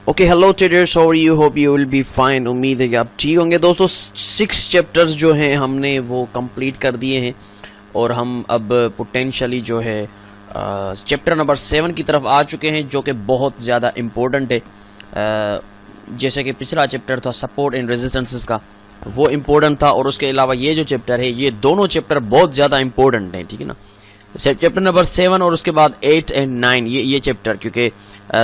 Okay hello traders, how are you? Hope you will be fine. उम्मीद है कि आप ठीक होंगे। दोस्तों 6 चैप्टर्स जो हैं हमने वो कंप्लीट कर दिए हैं और हम अब पोटेंशियली जो है चैप्टर नंबर 7 की तरफ आ चुके हैं, जो कि बहुत ज़्यादा इम्पोर्टेंट है। जैसे कि पिछला चैप्टर था सपोर्ट एंड रेजिस्टेंसेस का, वो इम्पोर्टेंट था, और उसके अलावा ये जो चैप्टर है, ये दोनों चैप्टर बहुत ज़्यादा इम्पोर्टेंट हैं, ठीक है ना। चैप्टर नंबर 7 और उसके बाद 8 एंड 9 ये चैप्टर, क्योंकि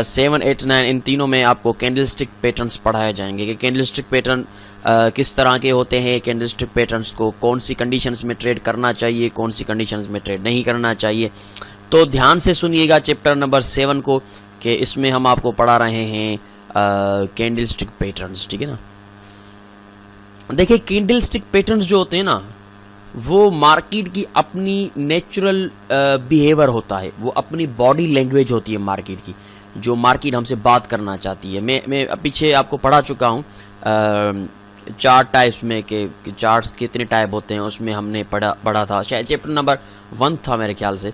7, 8, 9 इन तीनों में आपको कैंडलस्टिक पैटर्न्स पढ़ाए जाएंगे कि कैंडलस्टिक पैटर्न किस तरह के होते हैं, कैंडलस्टिक पैटर्न्स को कौन सी कंडीशंस में ट्रेड करना चाहिए, कौन सी कंडीशंस में ट्रेड नहीं करना चाहिए। तो ध्यान से सुनिएगा चैप्टर नंबर 7 को, कि इसमें हम आपको पढ़ा रहे हैं कैंडलस्टिक पैटर्न्स, ठीक है ना। देखिए कैंडलस्टिक पैटर्न्स जो होते हैं ना, वो मार्केट की अपनी नेचुरल बिहेवियर होता है, वो अपनी बॉडी लैंग्वेज होती है मार्केट की, जो मार्केट हमसे बात करना चाहती है। मैं पीछे आपको पढ़ा चुका हूँ चार्ट टाइप्स में कि चार्ट्स कितने टाइप होते हैं, उसमें हमने पढ़ा था, शायद चैप्टर नंबर 1 था मेरे ख्याल से,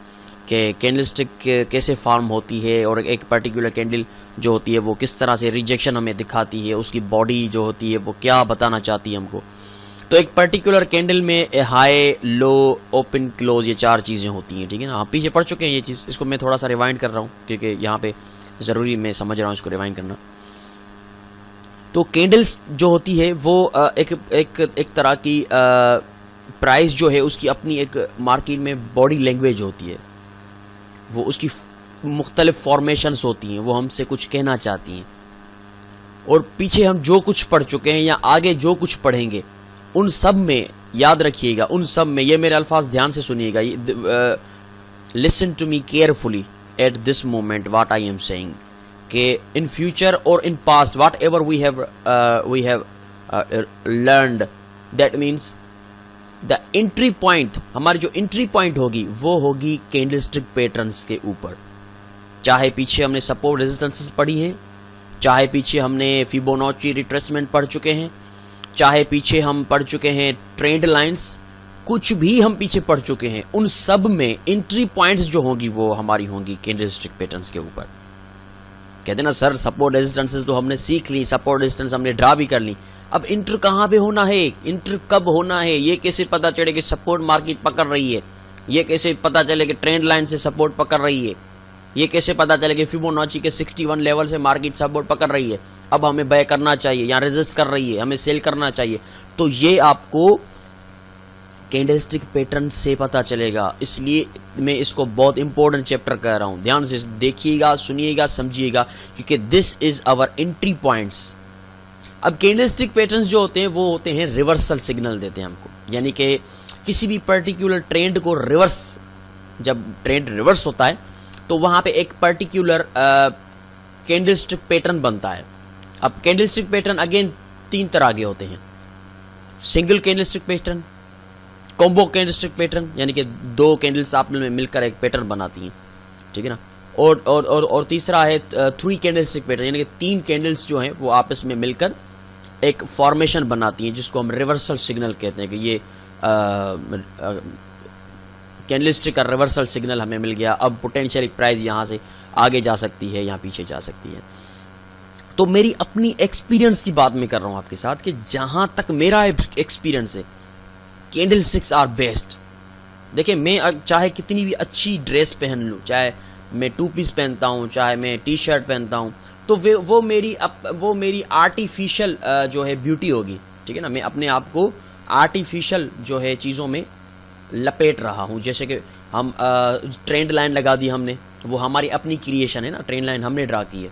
कि कैंडलस्टिक कैसे फॉर्म होती है और एक पर्टिकुलर कैंडल जो होती है वो किस तरह से रिजेक्शन हमें दिखाती है, उसकी बॉडी जो होती है वो क्या बताना चाहती है हमको। तो एक पर्टिकुलर कैंडल में हाई, लो, ओपन, क्लोज, ये 4 चीज़ें होती हैं, ठीक है ना। आप पीछे पढ़ चुके हैं ये चीज़, इसको मैं थोड़ा सा रिवाइंड कर रहा हूँ क्योंकि यहाँ पे ज़रूरी मैं समझ रहा हूँ इसको रिवाइंड करना। तो कैंडल्स जो होती है वो एक तरह की प्राइस जो है उसकी अपनी एक मार्केट में बॉडी लैंग्वेज होती है, वो उसकी मुख्तलिफ फॉर्मेशंस होती हैं, वो हमसे कुछ कहना चाहती हैं। और पीछे हम जो कुछ पढ़ चुके हैं या आगे जो कुछ पढ़ेंगे, उन सब में याद रखिएगा, उन सब में ये मेरे अल्फाज ध्यान से सुनिएगा, listen to me carefully at this moment what I am saying, कि इन फ्यूचर और in past whatever we have learned, that means the entry point, हमारी जो एंट्री पॉइंट होगी वो होगी कैंडलस्टिक पैटर्न्स के ऊपर। चाहे पीछे हमने सपोर्ट रेजिस्टेंसेस पढ़ी हैं, चाहे पीछे हमने फिबोनाची रिट्रेसमेंट पढ़ चुके हैं, चाहे पीछे हम पढ़ चुके हैं ट्रेंड लाइंस, कुछ भी हम पीछे पढ़ चुके हैं, उन सब में एंट्री पॉइंट्स जो होंगी वो हमारी होंगी कैंडलस्टिक पैटर्न्स के ऊपर। कहते ना सर सपोर्ट रेजिस्टेंसेस तो हमने सीख ली, सपोर्ट रेजिस्टेंस हमने ड्रा भी कर ली, अब इंटर कहाँ पे होना है, इंटर कब होना है, ये कैसे पता चले कि सपोर्ट मार्केट पकड़ रही है, ये कैसे पता चले कि ट्रेंड लाइन से सपोर्ट पकड़ रही है, ये कैसे पता चले कि फिबोनाची के 61 लेवल से मार्केट सपोर्ट पकड़ रही है, अब हमें बाय करना चाहिए या रेजिस्ट कर रही है, हमें सेल करना चाहिए। तो ये आपको कैंडलस्टिक पैटर्न से पता चलेगा, इसलिए मैं इसको बहुत इंपॉर्टेंट चैप्टर कह रहा हूं। ध्यान से देखिएगा, सुनिएगा, समझिएगा, क्योंकि this is our entry points. अब कैंडलस्टिक पैटर्न्स जो होते हैं वो होते हैं रिवर्सल सिग्नल देते हैं हमको, यानी कि किसी भी पर्टिकुलर ट्रेंड को रिवर्स, जब ट्रेंड रिवर्स होता है तो वहां पे एक पर्टिकुलर कैंडलस्टिक पैटर्न बनता है। अब कैंडलस्टिक पैटर्न अगेन 3 तरह के होते हैं, single candlestick pattern, combo candlestick pattern, यानी कि 2 कैंडल्स आपस में मिलकर एक पैटर्न बनाती हैं, ठीक है ना। और तीसरा है 3 कैंडलस्टिक पैटर्न, यानी कि 3 कैंडल्स जो हैं वो आपस में मिलकर एक फॉर्मेशन बनाती हैं, जिसको हम रिवर्सल सिग्नल कहते हैं, कि ये कैंडलस्टिक का रिवर्सल सिग्नल हमें मिल गया, अब पोटेंशियल प्राइस यहाँ से आगे जा सकती है या पीछे जा सकती है। तो मेरी अपनी एक्सपीरियंस की बात मैं कर रहा हूँ आपके साथ, कि जहाँ तक मेरा एक्सपीरियंस है कैंडलस्टिक्स आर बेस्ट। देखिए मैं चाहे कितनी भी अच्छी ड्रेस पहन लूँ, चाहे मैं 2 पीस पहनता हूँ, चाहे मैं टी शर्ट पहनता हूँ, तो वो मेरी आर्टिफिशियल जो है ब्यूटी होगी, ठीक है ना। मैं अपने आप को आर्टिफिशियल जो है चीज़ों में लपेट रहा हूँ। जैसे कि हम ट्रेंड लाइन लगा दी हमने, वो हमारी अपनी क्रिएशन है ना, ट्रेंड लाइन हमने ड्रा की है।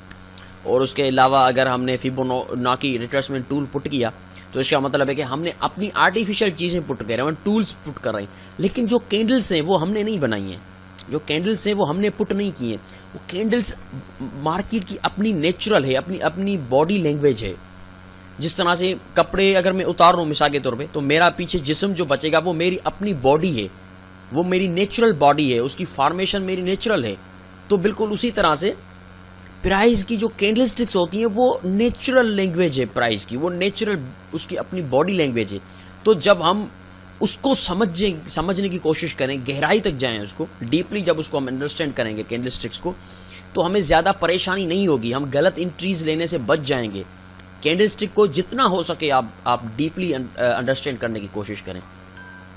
और उसके अलावा अगर हमने फिबोनाची रिट्रेसमेंट टूल पुट किया, तो इसका मतलब है कि हमने अपनी आर्टिफिशियल चीज़ें पुट कर रहे हैं, टूल्स पुट कर रहे हैं। लेकिन जो कैंडल्स हैं वो हमने नहीं बनाई हैं, जो कैंडल्स हैं वो हमने पुट नहीं किए हैं। वो कैंडल्स मार्केट की अपनी नेचुरल है, अपनी बॉडी लैंग्वेज है। जिस तरह से कपड़े अगर मैं उतार रहा हूँ मिसाल के तौर पे, तो मेरा पीछे जिस्म जो बचेगा वो मेरी अपनी बॉडी है, वो मेरी नेचुरल बॉडी है, उसकी फॉर्मेशन मेरी नेचुरल है। तो बिल्कुल उसी तरह से प्राइस की जो कैंडलस्टिक्स होती हैं वो नेचुरल लैंग्वेज है प्राइस की, वो नेचुरल उसकी अपनी बॉडी लैंग्वेज है। तो जब हम उसको समझने की कोशिश करें, गहराई तक जाएं, उसको डीपली जब उसको हम अंडरस्टैंड करेंगे कैंडलस्टिक्स को, तो हमें ज़्यादा परेशानी नहीं होगी, हम गलत एंट्रीज लेने से बच जाएंगे। कैंडलस्टिक को जितना हो सके आप डीपली अंडरस्टैंड करने की कोशिश करें।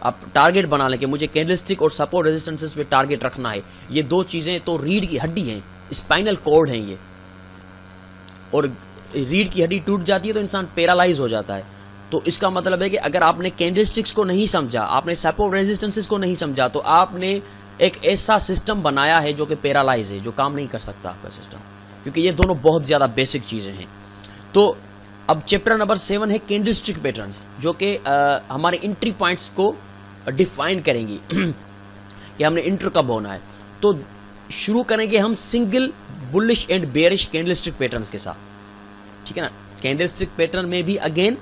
आप टारगेट बना लें कि मुझे कैंडलस्टिक और सपोर्ट रेजिस्टेंसेस पे टारगेट रखना है। ये दो चीज़ें तो रीढ़ की हड्डी हैं, स्पाइनल कॉर्ड हैं ये, और रीढ़ की हड्डी टूट जाती है तो इंसान पैरालाइज हो जाता है। तो इसका मतलब है कि अगर आपने कैंडलस्टिक्स को नहीं समझा, आपने सपोर्ट रेजिस्टेंसेस को नहीं समझा, तो आपने एक ऐसा सिस्टम बनाया है जो कि पैरालाइज है, जो काम नहीं कर सकता आपका सिस्टम, क्योंकि ये दोनों बहुत ज़्यादा बेसिक चीज़ें हैं। तो अब चैप्टर नंबर 7 है कैंडलस्टिक पैटर्न्स, जो कि हमारे एंट्री पॉइंट्स को डिफाइन करेंगी कि हमने इंटर कब होना है। तो शुरू करेंगे हम single bullish and bearish candlestick patterns के साथ, ठीक है ना। कैंडलस्टिक पैटर्न में भी again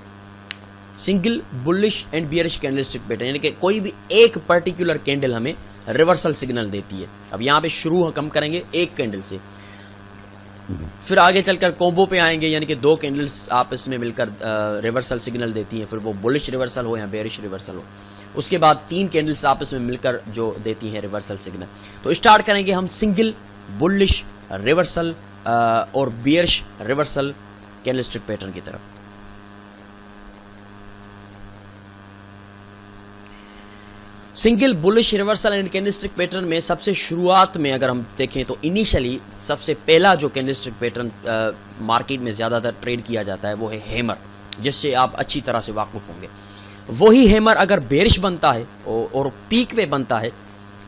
single bullish and bearish candlestick pattern, यानी कि कोई भी एक पर्टिकुलर कैंडल हमें रिवर्सल सिग्नल देती है। अब यहाँ पे शुरू हम करेंगे एक कैंडल से, फिर आगे चलकर कॉम्बो पे आएंगे, यानी कि दो कैंडल्स आपस में मिलकर रिवर्सल सिग्नल देती हैं, फिर वो बुलिश रिवर्सल हो या बेयरिश रिवर्सल हो। उसके बाद तीन कैंडल्स आपस में मिलकर जो देती हैं रिवर्सल सिग्नल। तो स्टार्ट करेंगे हम सिंगल बुलिश रिवर्सल और बियरिश रिवर्सल कैंडलस्टिक पैटर्न की तरफ। Single bullish reversal and candlestick pattern में सबसे शुरुआत में अगर हम देखें तो इनिशियली सबसे पहला जो कैंडलस्टिक पैटर्न मार्केट में ज़्यादातर ट्रेड किया जाता है वो है हैमर, जिससे आप अच्छी तरह से वाकिफ होंगे। वही हैमर अगर बेरिश बनता है और पीक पे बनता है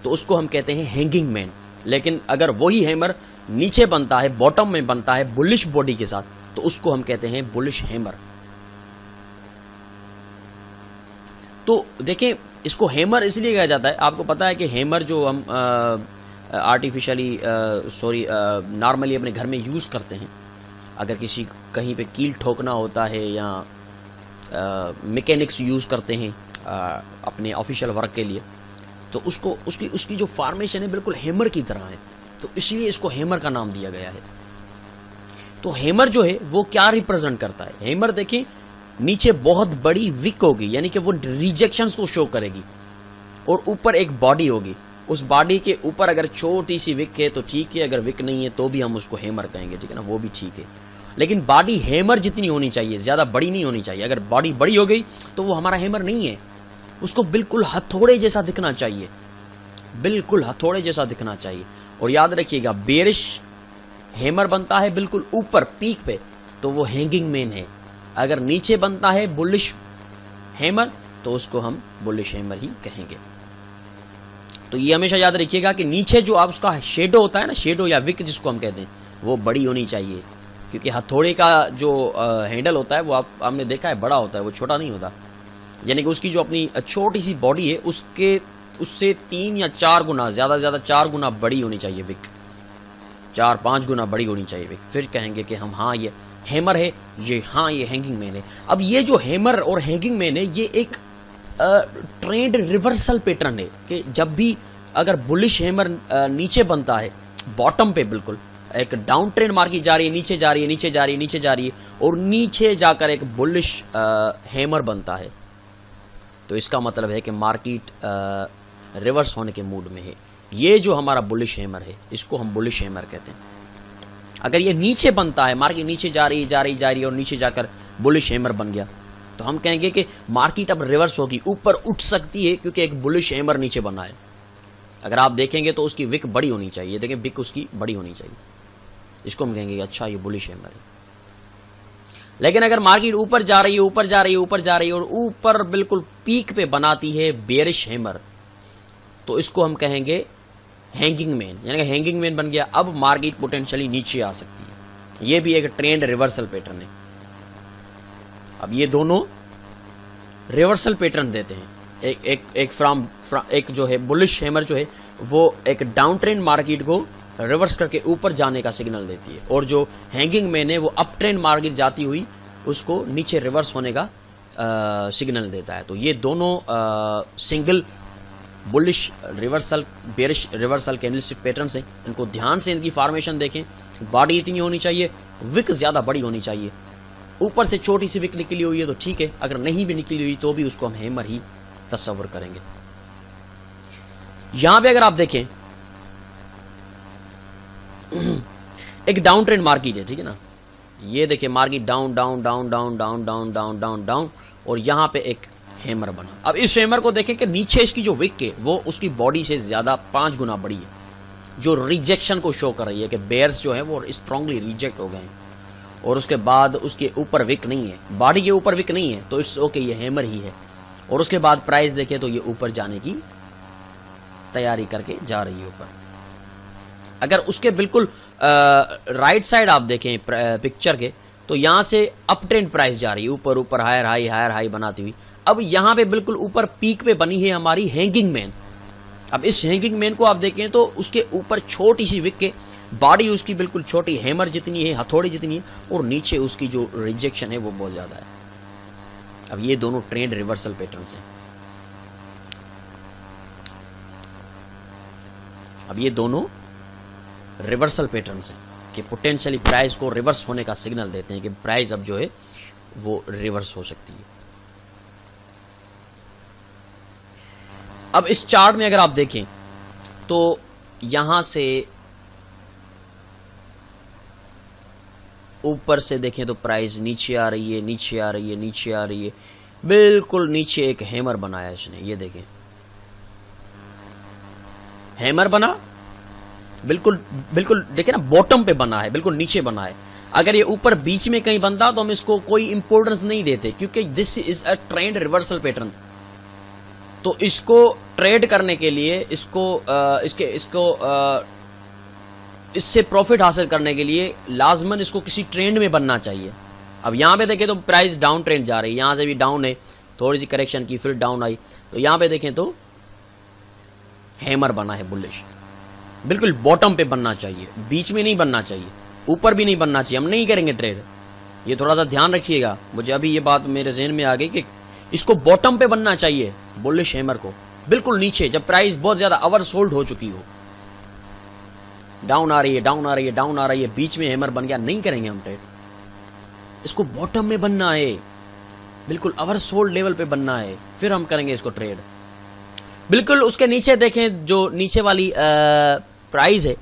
तो उसको हम कहते हैं हैंगिंग मैन। लेकिन अगर वही हैमर नीचे बनता है, बॉटम में बनता है बुलिश बॉडी के साथ, तो उसको हम कहते हैं बुलिश हैमर। तो देखें, इसको हैमर इसलिए कहा जाता है, आपको पता है कि हैमर जो हम आर्टिफिशियली नॉर्मली अपने घर में यूज़ करते हैं, अगर किसी कहीं पे कील ठोकना होता है या मैकेनिक्स यूज़ करते हैं अपने ऑफिशियल वर्क के लिए, तो उसको उसकी जो फॉर्मेशन है बिल्कुल हैमर की तरह है, तो इसलिए इसको हैमर का नाम दिया गया है। तो हैमर जो है वो क्या रिप्रेजेंट करता है? हैमर देखिए, नीचे बहुत बड़ी विक होगी, यानी कि वो रिजेक्शंस को शो करेगी, और ऊपर एक बॉडी होगी। उस बॉडी के ऊपर अगर छोटी सी विक है तो ठीक है, अगर विक नहीं है तो भी हम उसको हैमर कहेंगे, ठीक है ना, वो भी ठीक है। लेकिन बॉडी हैमर जितनी होनी चाहिए, ज़्यादा बड़ी नहीं होनी चाहिए। अगर बॉडी बड़ी हो गई तो वो हमारा हैमर नहीं है, उसको बिल्कुल हथौड़े जैसा दिखना चाहिए, बिल्कुल हथौड़े जैसा दिखना चाहिए। और याद रखिएगा, बेरिश हैमर बनता है बिल्कुल ऊपर पीक पे, तो वो हैंगिंग मैन है। अगर नीचे बनता है बुलिश हैमर तो उसको हम बुलिश हैमर ही कहेंगे। तो ये हमेशा याद रखिएगा कि नीचे जो आप उसका शेडो होता है ना, शेडो या विक जिसको हम कहते हैं, वो बड़ी होनी चाहिए, क्योंकि हथौड़े का जो हैंडल होता है वो हमने देखा है बड़ा होता है, वो छोटा नहीं होता। यानी कि उसकी जो अपनी छोटी सी बॉडी है उससे 3 या 4 गुना, ज़्यादा से ज़्यादा 4 गुना बड़ी होनी चाहिए विक, 4-5 गुना बड़ी होनी चाहिए विक। फिर कहेंगे कि हम हाँ ये हैमर है, ये हाँ ये हैंगिंग मैन है। अब ये जो हैमर और हैंगिंग मैन है, ये एक ट्रेंड रिवर्सल पैटर्न है कि जब भी अगर बुलिश हैमर नीचे बनता है बॉटम पे, बिल्कुल एक डाउन ट्रेंड मार्केट जा रही है, नीचे जा रही है, नीचे जा रही है, नीचे जा रही है, और नीचे जाकर एक बुलिश हैमर बनता है, तो इसका मतलब है कि मार्केट रिवर्स होने के मूड में है। ये जो हमारा बुलिश हैमर है, इसको हम बुलिश हैमर कहते हैं। अगर ये नीचे बनता है, मार्केट नीचे जा रही है और नीचे जाकर बुलिश हैमर बन गया, तो हम कहेंगे कि मार्केट अब रिवर्स होगी, ऊपर उठ सकती है, क्योंकि एक बुलिश हैमर नीचे बना है। अगर आप देखेंगे तो उसकी विक बड़ी होनी चाहिए, देखें विक उसकी बड़ी होनी चाहिए, इसको हम कहेंगे अच्छा ये बुलिश हैमर है। लेकिन अगर मार्केट ऊपर जा रही है और ऊपर बिल्कुल पीक पे बनाती है बेरिश हैमर, तो इसको हम कहेंगे हैंगिंग मैन, यानी कि हैंगिंग मैन बन गया। अब मार्केट पोटेंशियली नीचे आ सकती है, ये भी एक ट्रेंड रिवर्सल पैटर्न है। अब ये दोनों रिवर्सल पैटर्न देते हैं। एक जो है बुलिश हैमर जो है वो एक डाउन ट्रेंड मार्केट को रिवर्स करके ऊपर जाने का सिग्नल देती है, और जो हैंगिंग मैन है वो अप ट्रेंड मार्केट जाती हुई उसको नीचे रिवर्स होने का सिग्नल देता है। तो ये दोनों single bullish reversal bearish reversal candlestick patterns हैं। इनको ध्यान से इनकी फॉर्मेशन देखें, बॉडी इतनी होनी चाहिए, विक ज़्यादा बड़ी होनी चाहिए। ऊपर से छोटी सी विक निकली हुई है तो ठीक है, अगर नहीं भी निकली हुई तो भी उसको हम हैमर ही तस्वर करेंगे। यहां पे अगर आप देखें एक डाउन ट्रेंड मार्केट है, ठीक है ना। ये देखिए market down down down down down down down down down और यहाँ पे एक हैमर बना। अब इस हैमर को देखें कि नीचे इसकी जो विक है वो उसकी बॉडी से ज्यादा 5 गुना बड़ी है, जो रिजेक्शन को शो कर रही है कि बेयर्स जो है वो स्ट्रांगली रिजेक्ट हो गए हैं। और उसके बाद उसके ऊपर विक नहीं है, बॉडी के ऊपर विक नहीं है, तो इट्स ओके, ये हैमर ही है। और उसके बाद प्राइस देखें तो ये ऊपर जाने की तैयारी करके जा रही है ऊपर। अगर उसके बिल्कुल राइट साइड आप देखें पिक्चर के, तो यहां से अप ट्रेंड प्राइस जा रही है, ऊपर ऊपर हायर हाई बनाती हुई। अब यहां पे बिल्कुल ऊपर पीक पे बनी है हमारी हैंगिंग मैन। अब इस हैंगिंग मैन को आप देखें तो उसके ऊपर छोटी सी विक के, बॉडी उसकी बिल्कुल छोटी, हैमर जितनी है, हथौड़ी जितनी है, और नीचे उसकी जो रिजेक्शन है वो बहुत ज्यादा है। अब ये दोनों ट्रेंड रिवर्सल पैटर्न्स हैं। अब ये दोनों रिवर्सल पैटर्न्स हैं कि पोटेंशियली प्राइस को रिवर्स होने का सिग्नल देते हैं कि प्राइस अब जो है वो रिवर्स हो सकती है। अब इस चार्ट में अगर आप देखें तो यहां से ऊपर से देखें तो प्राइस नीचे आ रही है, नीचे आ रही है, नीचे आ रही है, बिल्कुल नीचे एक हैमर बनाया इसने। ये देखें हैमर बना, बिल्कुल बिल्कुल देखें ना, बॉटम पे बना है, बिल्कुल नीचे बना है। अगर ये ऊपर बीच में कहीं बनता तो हम इसको कोई इंपॉर्टेंस नहीं देते, क्योंकि this is a trend reversal pattern. तो इसको ट्रेड करने के लिए, इससे प्रॉफिट हासिल करने के लिए लाजमन इसको किसी ट्रेंड में बनना चाहिए। अब यहां पे देखें तो प्राइस डाउन ट्रेंड जा रही है, यहां से भी डाउन है, थोड़ी सी करेक्शन की, फिर डाउन आई, तो यहां पे देखें तो हैमर बना है बुलिश। बिल्कुल बॉटम पे बनना चाहिए, बीच में नहीं बनना चाहिए, ऊपर भी नहीं बनना चाहिए। हम नहीं करेंगे ट्रेड, ये थोड़ा सा ध्यान रखिएगा। मुझे अभी ये बात मेरे जहन में आ गई कि इसको बॉटम पे बनना चाहिए बुलिश हैमर को, बिल्कुल नीचे, जब प्राइस बहुत ज्यादा ओवरसोल्ड हो चुकी हो। डाउन आ रही है, डाउन आ रही है, डाउन आ रही है, बीच में हैमर बन गया, नहीं करेंगे हम ट्रेड। इसको बॉटम में बनना है, बिल्कुल ओवरसोल्ड लेवल पे बनना है, फिर हम करेंगे इसको ट्रेड। बिल्कुल उसके नीचे देखें, जो नीचे वाली प्राइस है,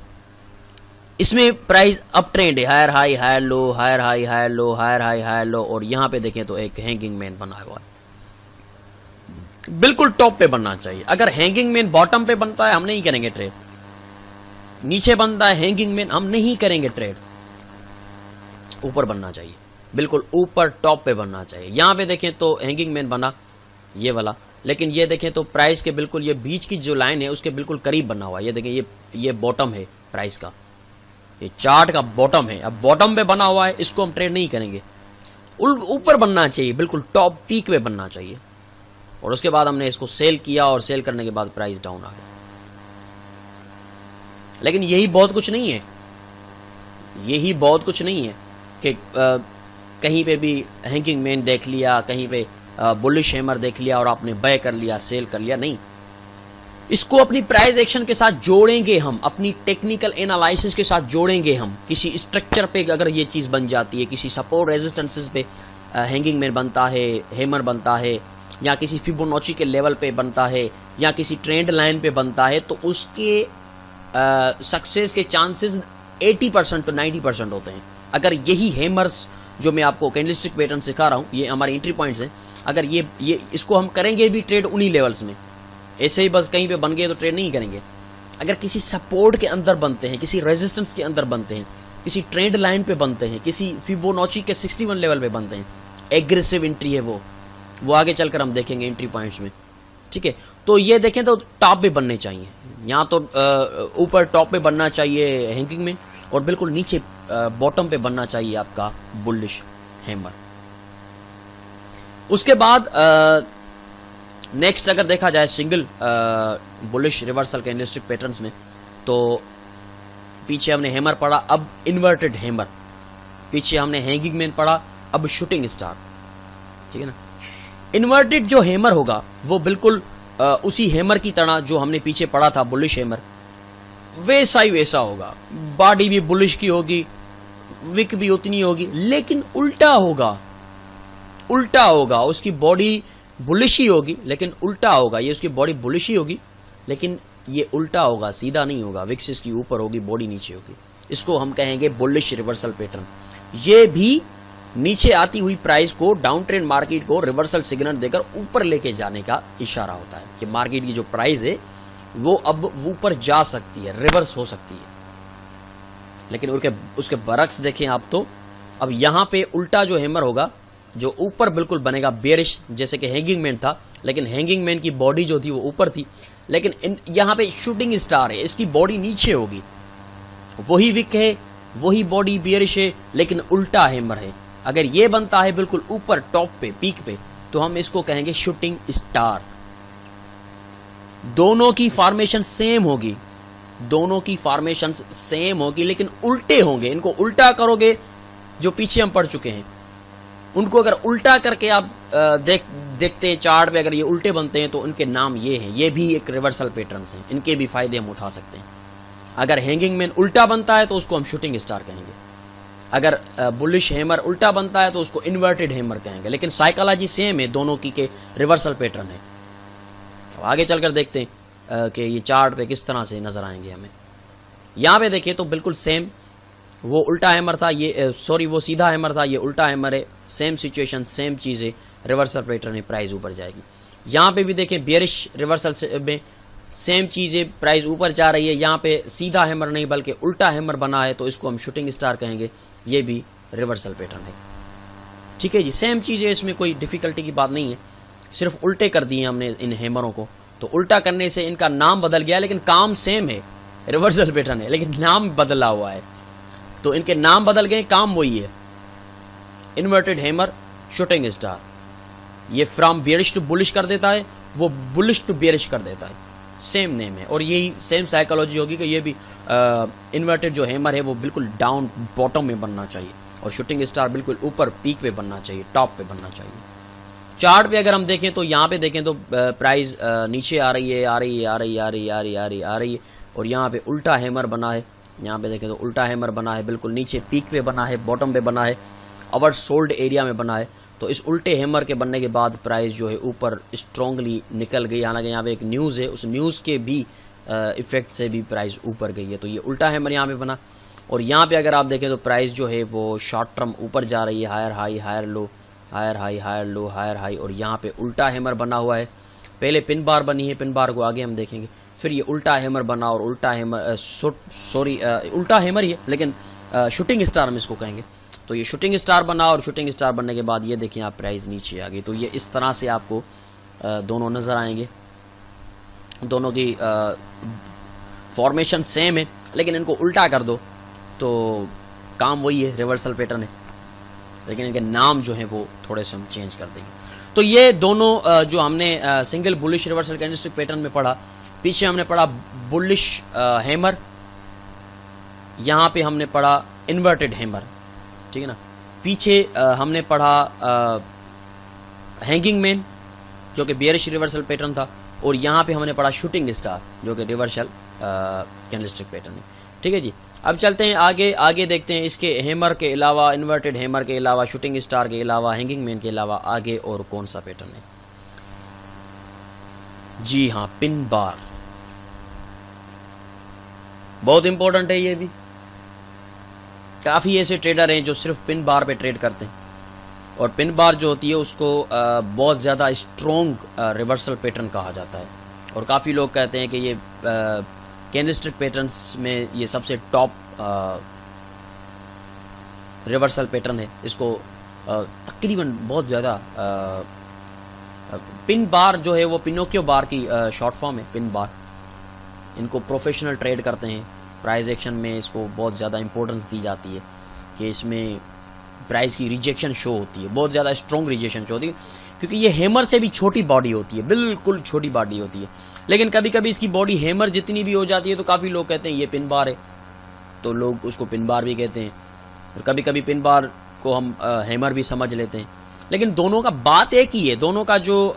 इसमें प्राइस अप ट्रेंड है, higher high higher low, higher high higher low, higher high higher low, और यहां पे देखें तो एक हैंगिंग मैन बना हुआ है। बिल्कुल टॉप पे बनना चाहिए। अगर हैंगिंग मैन बॉटम पे बनता है हम नहीं करेंगे ट्रेड, नीचे बनता है हैंगिंग मैन हम नहीं करेंगे ट्रेड, ऊपर बनना चाहिए, बिल्कुल ऊपर टॉप पे बनना चाहिए। यहां पे देखें तो हैंगिंग मैन बना ये वाला, लेकिन ये देखें तो प्राइस के बिल्कुल ये बीच की जो लाइन है उसके बिल्कुल करीब बना हुआ है। ये देखें ये बॉटम है प्राइस का, ये चार्ट का बॉटम है। अब बॉटम पे बना हुआ है, इसको हम ट्रेड नहीं करेंगे, ऊपर बनना चाहिए, बिल्कुल टॉप पीक पे बनना चाहिए। और उसके बाद हमने इसको सेल किया, और सेल करने के बाद प्राइस डाउन आ गया। लेकिन यही बहुत कुछ नहीं है, यही बहुत कुछ नहीं है कि कहीं पे भी हैंगिंग मैन देख लिया, कहीं पे बुलिश हैमर देख लिया और आपने बाय कर लिया, सेल कर लिया, नहीं। इसको अपनी प्राइस एक्शन के साथ जोड़ेंगे हम, अपनी टेक्निकल एनालिसिस के साथ जोड़ेंगे हम। किसी स्ट्रक्चर पे अगर ये चीज बन जाती है, किसी सपोर्ट रेजिस्टेंसेस पे हैंगिंग मैन बनता है, हैमर बनता है, या किसी फिबोनाची के लेवल पे बनता है, या किसी ट्रेंड लाइन पे बनता है, तो उसके सक्सेस के चांसेस 80% to 90% होते हैं। अगर यही हैमर्स जो मैं आपको कैंडलस्टिक पैटर्न सिखा रहा हूँ, ये हमारे एंट्री पॉइंट्स हैं, अगर ये इसको हम करेंगे भी ट्रेड उन्हीं लेवल्स में, ऐसे ही बस कहीं पे बन गए तो ट्रेड नहीं करेंगे। अगर किसी सपोर्ट के अंदर बनते हैं, किसी रेजिस्टेंस के अंदर बनते हैं, किसी ट्रेंड लाइन पे बनते हैं, किसी फिबोनाची के 61 लेवल पे बनते हैं, एग्रेसिव एंट्री है वो आगे चलकर हम देखेंगे एंट्री पॉइंट्स में, ठीक है। तो ये देखें तो टॉप पे बनने चाहिए, यहाँ तो ऊपर टॉप पे बनना चाहिए हैंगिंग में, और बिल्कुल नीचे बॉटम पे बनना चाहिए आपका बुलिश हैमर। उसके बाद नेक्स्ट अगर देखा जाए single bullish reversal candlestick patterns में, तो पीछे हमने हैमर पढ़ा, अब इन्वर्टेड हैमर, पीछे हमने हैंगिंग मैन पढ़ा, अब शूटिंग स्टार, ठीक है ना। इन्वर्टेड जो हैमर होगा वो बिल्कुल उसी हैमर की तरह जो हमने पीछे पढ़ा था बुलिश हैमर, वैसा ही वैसा होगा, बॉडी भी बुलिश की होगी, विक भी उतनी होगी, लेकिन उल्टा होगा, उल्टा होगा। उसकी बॉडी बुलिश ही होगी लेकिन उल्टा होगा, ये उसकी बॉडी बुलिश ही होगी लेकिन ये उल्टा होगा, सीधा नहीं होगा, विक्स इसकी ऊपर होगी, बॉडी नीचे होगी। इसको हम कहेंगे बुलिश रिवर्सल पैटर्न। ये भी नीचे आती हुई प्राइस को, डाउन ट्रेंड मार्केट को रिवर्सल सिग्नल देकर ऊपर लेके जाने का इशारा होता है कि मार्केट की जो प्राइस है वो अब ऊपर जा सकती है, रिवर्स हो सकती है। लेकिन उसके बरक्स देखें आप तो अब यहां पे उल्टा जो हैमर होगा, जो ऊपर बिल्कुल बनेगा बेरिश, जैसे कि हैंगिंग मैन था, लेकिन हैंगिंग मैन की बॉडी जो थी वो ऊपर थी, लेकिन यहां पे शूटिंग स्टार है, इसकी बॉडी नीचे होगी। वही विक है, वही बॉडी बेरिश है, लेकिन उल्टा हैमर है। अगर ये बनता है बिल्कुल ऊपर टॉप पे, पीक पे, तो हम इसको कहेंगे शूटिंग स्टार। दोनों की फॉर्मेशन सेम होगी, दोनों की फॉर्मेशन सेम होगी, लेकिन उल्टे होंगे। इनको उल्टा करोगे, जो पीछे हम पढ़ चुके हैं, उनको अगर उल्टा करके आप देखते हैं चार्ट पे, अगर ये उल्टे बनते हैं तो उनके नाम ये हैं। ये भी एक रिवर्सल पैटर्न्स हैं, इनके भी फायदे हम उठा सकते हैं। अगर हैंगिंग मैन उल्टा बनता है तो उसको हम शूटिंग स्टार कहेंगे। अगर बुलिश हैमर उल्टा बनता है तो उसको इन्वर्टेड हैमर कहेंगे। लेकिन साइकोलॉजी सेम है दोनों की के रिवर्सल पैटर्न है। तो आगे चलकर देखते हैं कि ये चार्ट पे किस तरह से नजर आएंगे हमें। यहाँ पे देखिए तो बिल्कुल सेम, वो उल्टा हैमर था, ये सॉरी वो सीधा हैमर था, ये उल्टा हैमर है। सेम सिचुएशन, सेम चीज़ें, रिवर्सल पैटर्न है, प्राइस ऊपर जाएगी। यहाँ पे भी देखें बेरिश रिवर्सल में सेम चीज़ें, प्राइस ऊपर जा रही है। यहाँ पे सीधा हैमर नहीं बल्कि उल्टा हैमर बना है, तो इसको हम शूटिंग स्टार कहेंगे। ये भी रिवर्सल पैटर्न है। ठीक है जी, सेम चीज़ें, इसमें कोई डिफिकल्टी की बात नहीं है, सिर्फ उल्टे कर दिए हमने इन हैमरों को। तो उल्टा करने से इनका नाम बदल गया, लेकिन काम सेम है, रिवर्सल पैटर्न है, लेकिन नाम बदला हुआ है। तो इनके नाम बदल गए, काम वही है। Inverted hammer, shooting star. ये फ्रॉम बेरिश टू बुलिश कर देता है, वो बुलिश टू बेरिश कर देता है, सेम नेम है। और यही सेम साइकोलॉजी होगी कि ये भी इन्वर्टेड जो हैमर है वो बिल्कुल डाउन बॉटम में बनना चाहिए, और शूटिंग स्टार बिल्कुल ऊपर पीक पे बनना चाहिए, टॉप पे बनना चाहिए। चार्ट पे अगर हम देखें तो यहाँ पे देखें तो प्राइस नीचे आ रही है, आ रही है, आ रही है, आ रही है, आ रही है, आ रही है, आ रही है, और यहाँ पे उल्टा हैमर बना है। यहाँ पे देखें तो उल्टा हैमर बना है, बिल्कुल नीचे पीक पे बना है, बॉटम पे बना है, अवर सोल्ड एरिया में बना है। तो इस उल्टे हैमर के बनने के बाद प्राइस जो है ऊपर स्ट्रांगली निकल गई। हालांकि यहाँ पे एक न्यूज़ है, उस न्यूज़ के भी इफेक्ट से भी प्राइस ऊपर गई है। तो ये उल्टा हैमर यहाँ पे बना, और यहाँ पे अगर आप देखें तो प्राइस जो है वो शॉर्ट टर्म ऊपर जा रही है, higher high, higher low, higher high, higher low, higher high, और यहाँ पे उल्टा हैमर बना हुआ है। पहले पिन बार बनी है, पिन बार को आगे हम देखेंगे, फिर ये उल्टा हैमर बना, और उल्टा हैमर उल्टा हैमर ही है, लेकिन शूटिंग स्टार हम इसको कहेंगे। तो ये शूटिंग स्टार बना, और शूटिंग स्टार बनने के बाद ये देखिए आप प्राइस नीचे आ गई। तो ये इस तरह से आपको दोनों नज़र आएंगे। दोनों की फॉर्मेशन सेम है, लेकिन इनको उल्टा कर दो तो काम वही है, रिवर्सल पैटर्न है, लेकिन इनके नाम जो हैं वो थोड़े से हम चेंज कर देंगे। तो ये दोनों जो हमने single bullish reversal candlestick pattern में पढ़ा, पीछे हमने पढ़ा बुलिश हैमर, यहाँ पे हमने पढ़ा इन्वर्टेड हैमर, ठीक है ना। पीछे हमने पढ़ा हैंगिंग मैन जो कि बेयरिश रिवर्सल पैटर्न था, और यहाँ पे हमने पढ़ा शूटिंग स्टार जो कि रिवर्सल कैंडलस्टिक पैटर्न है। ठीक है जी, अब चलते हैं आगे। आगे देखते हैं इसके हैमर के अलावा, इन्वर्टेड हैमर के अलावा, शूटिंग स्टार के अलावा, हैंगिंग मैन के अलावा आगे और कौन सा पैटर्न है। जी हाँ, पिन बार बहुत इंपॉर्टेंट है। ये भी काफ़ी ऐसे ट्रेडर हैं जो सिर्फ पिन बार पे ट्रेड करते हैं, और पिन बार जो होती है उसको बहुत ज़्यादा स्ट्रॉन्ग रिवर्सल पैटर्न कहा जाता है, और काफ़ी लोग कहते हैं कि ये कैंडलस्टिक पैटर्न्स में ये सबसे टॉप रिवर्सल पैटर्न है। इसको तकरीबन बहुत ज़्यादा पिन बार जो है वो पिनोकियो बार की शॉर्ट फॉर्म है, पिन बार। इनको प्रोफेशनल ट्रेड करते हैं, प्राइस एक्शन में इसको बहुत ज़्यादा इंपॉर्टेंस दी जाती है कि इसमें प्राइस की रिजेक्शन शो होती है, बहुत ज़्यादा स्ट्रॉन्ग रिजेक्शन शो होती है, क्योंकि ये हैमर से भी छोटी बॉडी होती है, बिल्कुल छोटी बॉडी होती है। लेकिन कभी कभी इसकी बॉडी हैमर जितनी भी हो जाती है तो काफ़ी लोग कहते हैं ये पिन बार है, तो लोग उसको पिन बार भी कहते हैं, और कभी कभी पिन बार को हम हैमर भी समझ लेते हैं। लेकिन दोनों का बात एक ही है, दोनों का जो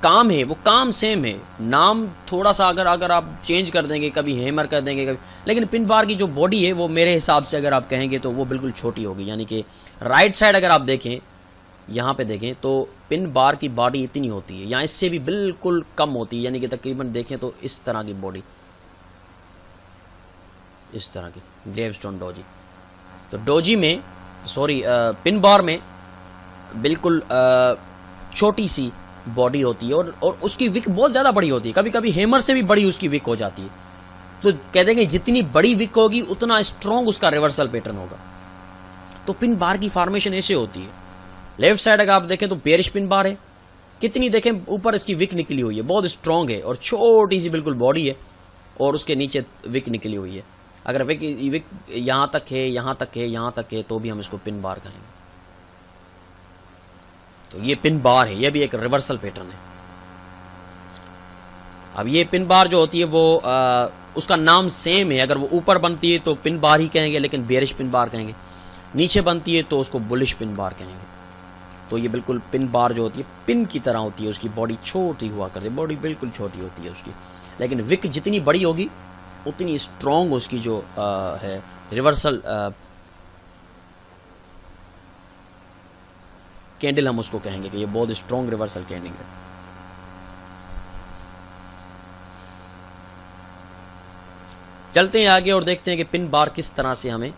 काम है वो काम सेम है। नाम थोड़ा सा अगर आप चेंज कर देंगे, कभी हैमर कर देंगे कभी, लेकिन पिन बार की जो बॉडी है वो मेरे हिसाब से अगर आप कहेंगे तो वो बिल्कुल छोटी होगी। यानी कि राइट साइड अगर आप देखें, यहाँ पे देखें तो पिन बार की बॉडी इतनी होती है, यहाँ इससे भी बिल्कुल कम होती है, यानी कि तकरीबन देखें तो इस तरह की बॉडी, इस तरह की ग्रेवस्टोन डोजी। तो डोजी में पिन बार में बिल्कुल छोटी सी बॉडी होती है और उसकी विक बहुत ज़्यादा बड़ी होती है, कभी कभी हैमर से भी बड़ी उसकी विक हो जाती है। तो कहते हैं कि जितनी बड़ी विक होगी उतना स्ट्रॉन्ग उसका रिवर्सल पैटर्न होगा। तो पिन बार की फॉर्मेशन ऐसे होती है। लेफ्ट साइड अगर आप देखें तो बेरिश पिन बार है, कितनी देखें ऊपर इसकी विक निकली हुई है, बहुत स्ट्रॉन्ग है और छोटी सी बिल्कुल बॉडी है और उसके नीचे विक निकली हुई है। अगर विक यहाँ तक है, यहाँ तक है, यहाँ तक है, तो भी हम इसको पिन बार कहेंगे। तो ये पिन बार है, ये भी एक रिवर्सल पैटर्न है। अब ये पिन बार जो होती है वो उसका नाम सेम है। अगर वो ऊपर बनती है तो पिन बार ही कहेंगे, लेकिन बेरिश पिन बार कहेंगे। नीचे बनती है तो उसको बुलिश पिन बार कहेंगे। तो ये बिल्कुल पिन बार जो होती है पिन की तरह होती है, उसकी बॉडी छोटी हुआ करती है, बॉडी बिल्कुल छोटी होती है उसकी, लेकिन विक जितनी बड़ी होगी उतनी स्ट्रॉन्ग उसकी जो है रिवर्सल कैंडल हम उसको कहेंगे कि ये बहुत स्ट्रॉन्ग रिवर्सल कैंडल है। चलते हैं आगे और देखते हैं कि पिन बार किस तरह से हमें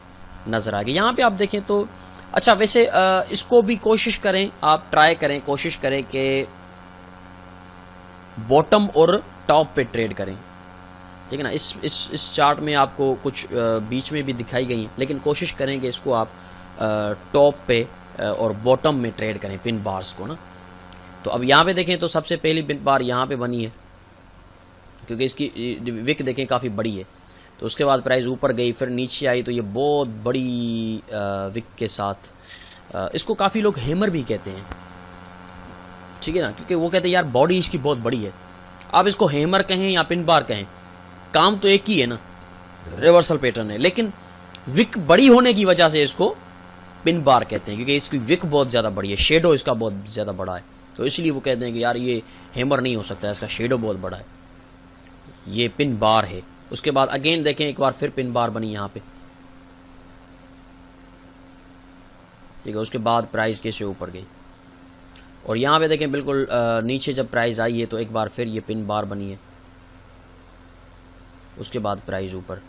नजर आएगी। यहां पे आप देखें तो अच्छा, वैसे इसको भी कोशिश करें, आप ट्राई करें, कोशिश करें कि बॉटम और टॉप पे ट्रेड करें, ठीक है ना। इस चार्ट में आपको कुछ बीच में भी दिखाई गई है, लेकिन कोशिश करें कि इसको आप टॉप पे और बॉटम में ट्रेड करें पिन बार्स को ना। तो अब यहाँ पे देखें तो सबसे पहली पिन बार यहाँ पे बनी है, क्योंकि इसकी विक देखें काफ़ी बड़ी है। तो उसके बाद प्राइस ऊपर गई, फिर नीचे आई, तो ये बहुत बड़ी विक के साथ, इसको काफ़ी लोग हैमर भी कहते हैं, ठीक है ना, क्योंकि वो कहते हैं यार बॉडी इसकी बहुत बड़ी है। आप इसको हैमर कहें या पिन बार कहें, काम तो एक ही है ना, रिवर्सल पैटर्न है, लेकिन विक बड़ी होने की वजह से इसको पिन बार कहते हैं, क्योंकि इसकी विक बहुत ज़्यादा बड़ी है, शेडो इसका बहुत ज़्यादा बड़ा है। तो इसलिए वो कहते हैं कि यार ये हैमर नहीं हो सकता, इसका शेडो बहुत बड़ा है, ये पिन बार है। उसके बाद अगेन देखें, एक बार फिर पिन बार बनी यहाँ पे, ठीक है। उसके बाद प्राइस कैसे ऊपर गई, और यहाँ पे देखें बिल्कुल नीचे जब प्राइस आई है तो एक बार फिर ये पिन बार बनी है। उसके बाद प्राइस ऊपर,